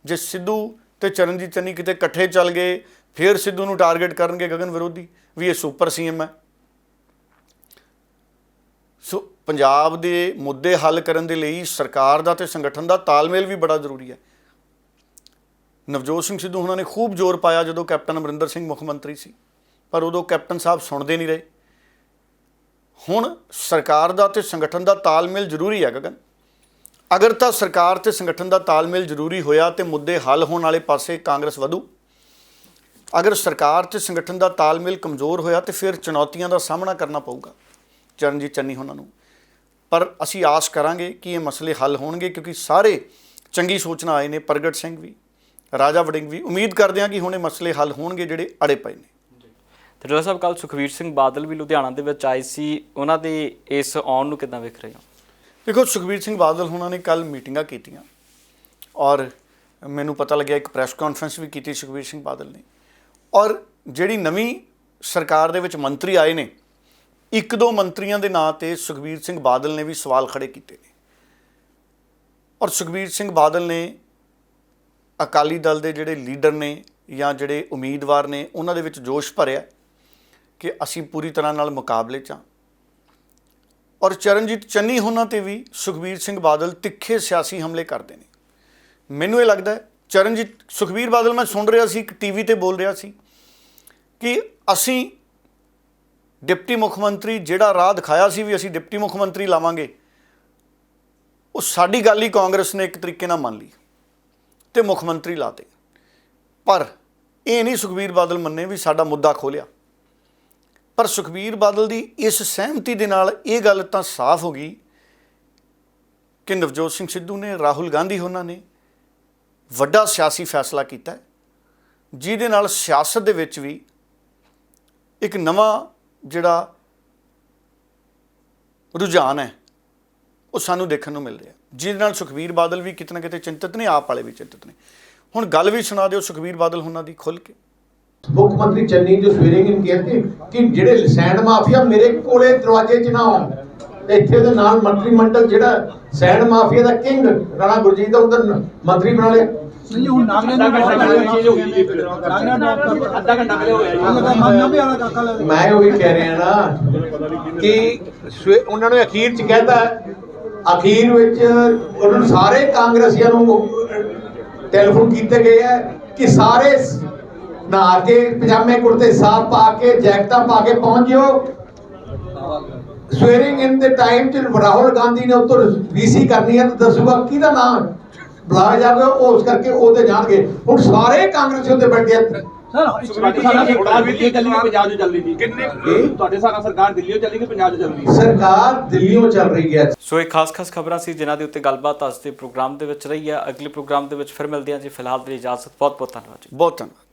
ਜੇ ਸਿੱਧੂ ਤੇ ਚਰਨਜੀਤ ਚੰਨੀ ਕਿਤੇ ਇਕੱਠੇ ਚੱਲ ਗਏ ਫਿਰ ਸਿੱਧੂ ਨੂੰ ਟਾਰਗੇਟ ਕਰਨਗੇ ਗਗਨ ਵਿਰੋਧੀ ਵੀ ਇਹ ਸੁਪਰ ਸੀਐਮ ਹੈ। ਸੋ ਪੰਜਾਬ ਦੇ ਮੁੱਦੇ ਹੱਲ ਕਰਨ ਦੇ ਲਈ ਸਰਕਾਰ ਦਾ ਤੇ ਸੰਗਠਨ ਦਾ ਤਾਲਮੇਲ ਵੀ ਬੜਾ ਜ਼ਰੂਰੀ ਹੈ। ਨਵਜੋਤ ਸਿੰਘ ਸਿੱਧੂ ਉਹਨਾਂ ਨੇ ਖੂਬ ਜ਼ੋਰ ਪਾਇਆ ਜਦੋਂ ਕੈਪਟਨ ਅਮਰਿੰਦਰ ਸਿੰਘ ਮੁੱਖ ਮੰਤਰੀ ਸੀ, ਪਰ ਉਦੋਂ ਕੈਪਟਨ ਸਾਹਿਬ ਸੁਣਦੇ ਨਹੀਂ ਰਹੇ। ਹੁਣ ਸਰਕਾਰ ਦਾ ਤੇ ਸੰਗਠਨ ਦਾ ਤਾਲਮੇਲ ਜ਼ਰੂਰੀ ਹੈ ਗਗਨ। ਅਗਰ ਤਾਂ ਸਰਕਾਰ ਤੇ ਸੰਗਠਨ ਦਾ ਤਾਲਮੇਲ ਜ਼ਰੂਰੀ ਹੋਇਆ ਤੇ ਮੁੱਦੇ ਹੱਲ ਹੋਣ ਵਾਲੇ ਪਾਸੇ ਕਾਂਗਰਸ ਵਧੂ। ਅਗਰ ਸਰਕਾਰ ਤੇ ਸੰਗਠਨ ਦਾ ਤਾਲਮੇਲ ਕਮਜ਼ੋਰ ਹੋਇਆ ਤੇ ਫਿਰ ਚੁਣੌਤੀਆਂ ਦਾ ਸਾਹਮਣਾ ਕਰਨਾ ਪਊਗਾ ਚਰਨਜੀਤ ਚੰਨੀ ਉਹਨਾਂ ਨੂੰ। ਪਰ ਅਸੀਂ ਆਸ ਕਰਾਂਗੇ ਕਿ ਇਹ ਮਸਲੇ ਹੱਲ ਹੋਣਗੇ, ਕਿਉਂਕਿ ਸਾਰੇ ਚੰਗੀ ਸੋਚ ਨਾਲ ਆਏ ਨੇ। ਪ੍ਰਗਟ ਸਿੰਘ ਵੀ, ਰਾਜਾ ਵੜਿੰਗ ਵੀ। ਉਮੀਦ ਕਰਦੇ ਹਾਂ ਕਿ ਹੁਣ ਇਹ ਮਸਲੇ ਹੱਲ ਹੋਣਗੇ ਜਿਹੜੇ ਅੜੇ ਪਏ ਨੇ। ਤੇ ਡਾਕਟਰ ਸਾਹਿਬ, ਕੱਲ੍ਹ ਸੁਖਬੀਰ ਸਿੰਘ ਬਾਦਲ ਵੀ ਲੁਧਿਆਣਾ ਦੇ ਵਿੱਚ ਆਏ ਸੀ, ਉਹਨਾਂ ਦੇ ਇਸ ਆਉਣ ਨੂੰ ਕਿੱਦਾਂ ਵੇਖ ਰਹੇ ਹੋ? ਦੇਖੋ, ਸੁਖਬੀਰ ਸਿੰਘ ਬਾਦਲ ਉਹਨਾਂ ਨੇ ਕੱਲ੍ਹ ਮੀਟਿੰਗਾਂ ਕੀਤੀਆਂ ਔਰ ਮੈਨੂੰ ਪਤਾ ਲੱਗਿਆ ਇੱਕ ਪ੍ਰੈਸ ਕਾਨਫਰੰਸ ਵੀ ਕੀਤੀ ਸੁਖਬੀਰ ਸਿੰਘ ਬਾਦਲ ਨੇ। ਔਰ ਜਿਹੜੀ ਨਵੀਂ ਸਰਕਾਰ ਦੇ ਵਿੱਚ ਮੰਤਰੀ ਆਏ ਨੇ, ਇੱਕ ਦੋ ਮੰਤਰੀਆਂ ਦੇ ਨਾਂ ਤੇ ਸੁਖਬੀਰ ਸਿੰਘ ਬਾਦਲ ਨੇ ਵੀ ਸਵਾਲ ਖੜੇ ਕੀਤੇ ਨੇ। ਔਰ ਸੁਖਬੀਰ ਸਿੰਘ ਬਾਦਲ ਨੇ ਅਕਾਲੀ ਦਲ ਦੇ ਜਿਹੜੇ ਲੀਡਰ ਨੇ ਜਾਂ ਜਿਹੜੇ ਉਮੀਦਵਾਰ ਨੇ ਉਹਨਾਂ ਦੇ ਵਿੱਚ ਜੋਸ਼ ਭਰਿਆ ਕਿ ਅਸੀਂ ਪੂਰੀ ਤਰ੍ਹਾਂ ਨਾਲ ਮੁਕਾਬਲੇ 'ਚ ਹਾਂ। ਔਰ ਚਰਨਜੀਤ ਚੰਨੀ ਉਹਨਾਂ 'ਤੇ ਵੀ ਸੁਖਬੀਰ ਸਿੰਘ ਬਾਦਲ ਤਿੱਖੇ ਸਿਆਸੀ ਹਮਲੇ ਕਰਦੇ ਨੇ। ਮੈਨੂੰ ਇਹ ਲੱਗਦਾ ਸੁਖਬੀਰ ਬਾਦਲ, ਮੈਂ ਸੁਣ ਰਿਹਾ ਸੀ ਇੱਕ ਟੀਵੀ ਤੇ ਬੋਲ ਰਿਹਾ ਸੀ ਕਿ ਅਸੀਂ ਡਿਪਟੀ ਮੁੱਖ ਮੰਤਰੀ ਜਿਹੜਾ ਰਾਹ ਦਿਖਾਇਆ ਸੀ ਵੀ ਅਸੀਂ ਡਿਪਟੀ ਮੁੱਖ ਮੰਤਰੀ ਲਾਵਾਂਗੇ, ਉਹ ਸਾਡੀ ਗੱਲ ਹੀ ਕਾਂਗਰਸ ਨੇ ਇੱਕ ਤਰੀਕੇ ਨਾਲ ਮੰਨ ਲਈ ਤੇ ਮੁੱਖ ਮੰਤਰੀ ਲਾਤੇ। ਪਰ ਇਹ ਨਹੀਂ ਸੁਖਬੀਰ ਬਾਦਲ ਮੰਨੇ ਵੀ ਸਾਡਾ ਮੁੱਦਾ ਖੋਲ੍ਹਿਆ। ਪਰ ਸੁਖਬੀਰ ਬਾਦਲ ਦੀ ਇਸ ਸਹਿਮਤੀ ਦੇ ਨਾਲ ਇਹ ਗੱਲ ਤਾਂ ਸਾਫ਼ ਹੋ ਗਈ ਕਿ ਨਵਜੋਤ ਸਿੰਘ ਸਿੱਧੂ ਨੇ, ਰਾਹੁਲ ਗਾਂਧੀ ਉਹਨਾਂ ਨੇ ਵੱਡਾ ਸਿਆਸੀ ਫੈਸਲਾ ਕੀਤਾ, ਜਿਹਦੇ ਨਾਲ ਸਿਆਸਤ ਦੇ ਵਿੱਚ ਵੀ ਇੱਕ ਨਵਾਂ ਜਿਹੜਾ ਰੁਝਾਨ ਹੈ ਉਹ ਸਾਨੂੰ ਦੇਖਣ ਨੂੰ ਮਿਲ ਰਿਹਾ, ਜਿਹਦੇ ਨਾਲ ਸੁਖਬੀਰ ਬਾਦਲ ਵੀ ਕਿਤੇ ਨਾ ਕਿਤੇ ਚਿੰਤਤ ਨੇ, ਆਪ ਵਾਲੇ ਵੀ ਚਿੰਤਤ ਨੇ। ਹੁਣ ਗੱਲ ਵੀ ਸੁਣਾ ਦਿਓ ਸੁਖਬੀਰ ਬਾਦਲ ਉਹਨਾਂ ਦੀ ਖੁੱਲ੍ਹ ਕੇ। ਮੁੱਖ ਮੰਤਰੀ ਚੰਨੀ ਜੋ ਸਵੇਰੇ ਹੀ ਕਹਿੰਦੇ ਕਿ ਜਿਹੜੇ ਸੈਂਡ ਮਾਫੀਆ ਮੇਰੇ ਕੋਲੇ ਦਰਵਾਜ਼ੇ 'ਚ ਨਾ ਆਉਣ, ਤੇ ਇੱਥੇ ਦੇ ਨਾਲ ਮੰਤਰੀ ਮੰਡਲ ਜਿਹੜਾ ਸੈਂਡ ਮਾਫੀਆ ਦਾ ਕਿੰਗ ਰਾਣਾ ਗੁਰਜੀਤ ਦਾ ਉਧਰ ਮੰਤਰੀ ਬਣਾ ਲਿਆ। ਨਹੀਂ ਹੁਣ ਅੱਧਾ ਘੰਟਾ ਪਹਿਲੇ ਹੋਇਆ। ਮੈਂ ਉਹੀ ਕਹਿ ਰਿਹਾ ਨਾ ਕਿ ਉਹਨਾਂ ਨੇ ਅਖੀਰ 'ਚ ਕਹਿਤਾ, ਅਖੀਰ ਵਿੱਚ ਉਹਨਾਂ ਨੂੰ ਸਾਰੇ ਕਾਂਗਰਸੀਆਂ ਨੂੰ ਟੈਲੀਫੋਨ ਕੀਤੇ ਗਏ ਹੈ ਕਿ ਸਾਰੇ ਨਹਾ ਕੇ ਪਜਾਮੇ ਕੁੜਤੇ ਸਾਫ ਪਾ ਕੇ ਜੈਕਟਾਂ ਪਾ ਕੇ ਪਹੁੰਚ ਜਿਓ। ਸਵੇਰਿੰਗ ਇਨ ਦੇ ਟਾਈਮ 'ਚ ਰਾਹੁਲ ਗਾਂਧੀ ਨੇ ਉੱਤੋਂ ਵੀਸੀ ਕਰਨੀ ਹੈ ਤਾਂ ਦੱਸੂਗਾ ਕਿਹਦਾ ਨਾਮ ਬੁਲਾਇਆ ਜਾਵੇ, ਉਸ ਕਰਕੇ ਉਹਦੇ ਜਾਣਗੇ। ਹੁਣ ਸਾਰੇ ਕਾਂਗਰਸੀ ਉੱਤੇ ਬੈਠ ਗਏ। ਸਰਕਾਰ ਦਿੱਲੀੋਂ ਚੱਲ ਰਹੀ ਹੈ। ਸੋ ਇਹ ਖਾਸ ਖਬਰਾਂ ਸੀ ਜਿਨ੍ਹਾਂ ਦੇ ਉੱਤੇ ਗੱਲਬਾਤ ਅੱਜ ਦੇ ਪ੍ਰੋਗਰਾਮ ਦੇ ਵਿੱਚ ਰਹੀ ਹੈ। ਅਗਲੇ ਪ੍ਰੋਗਰਾਮ ਦੇ ਵਿੱਚ ਫਿਰ ਮਿਲਦੇ ਹਾਂ ਜੀ। ਫਿਲਹਾਲ ਦੀ ਇਜਾਜ਼ਤ। ਬਹੁਤ ਬਹੁਤ ਧੰਨਵਾਦ ਜੀ। ਬਹੁਤ ਧੰਨਵਾਦ।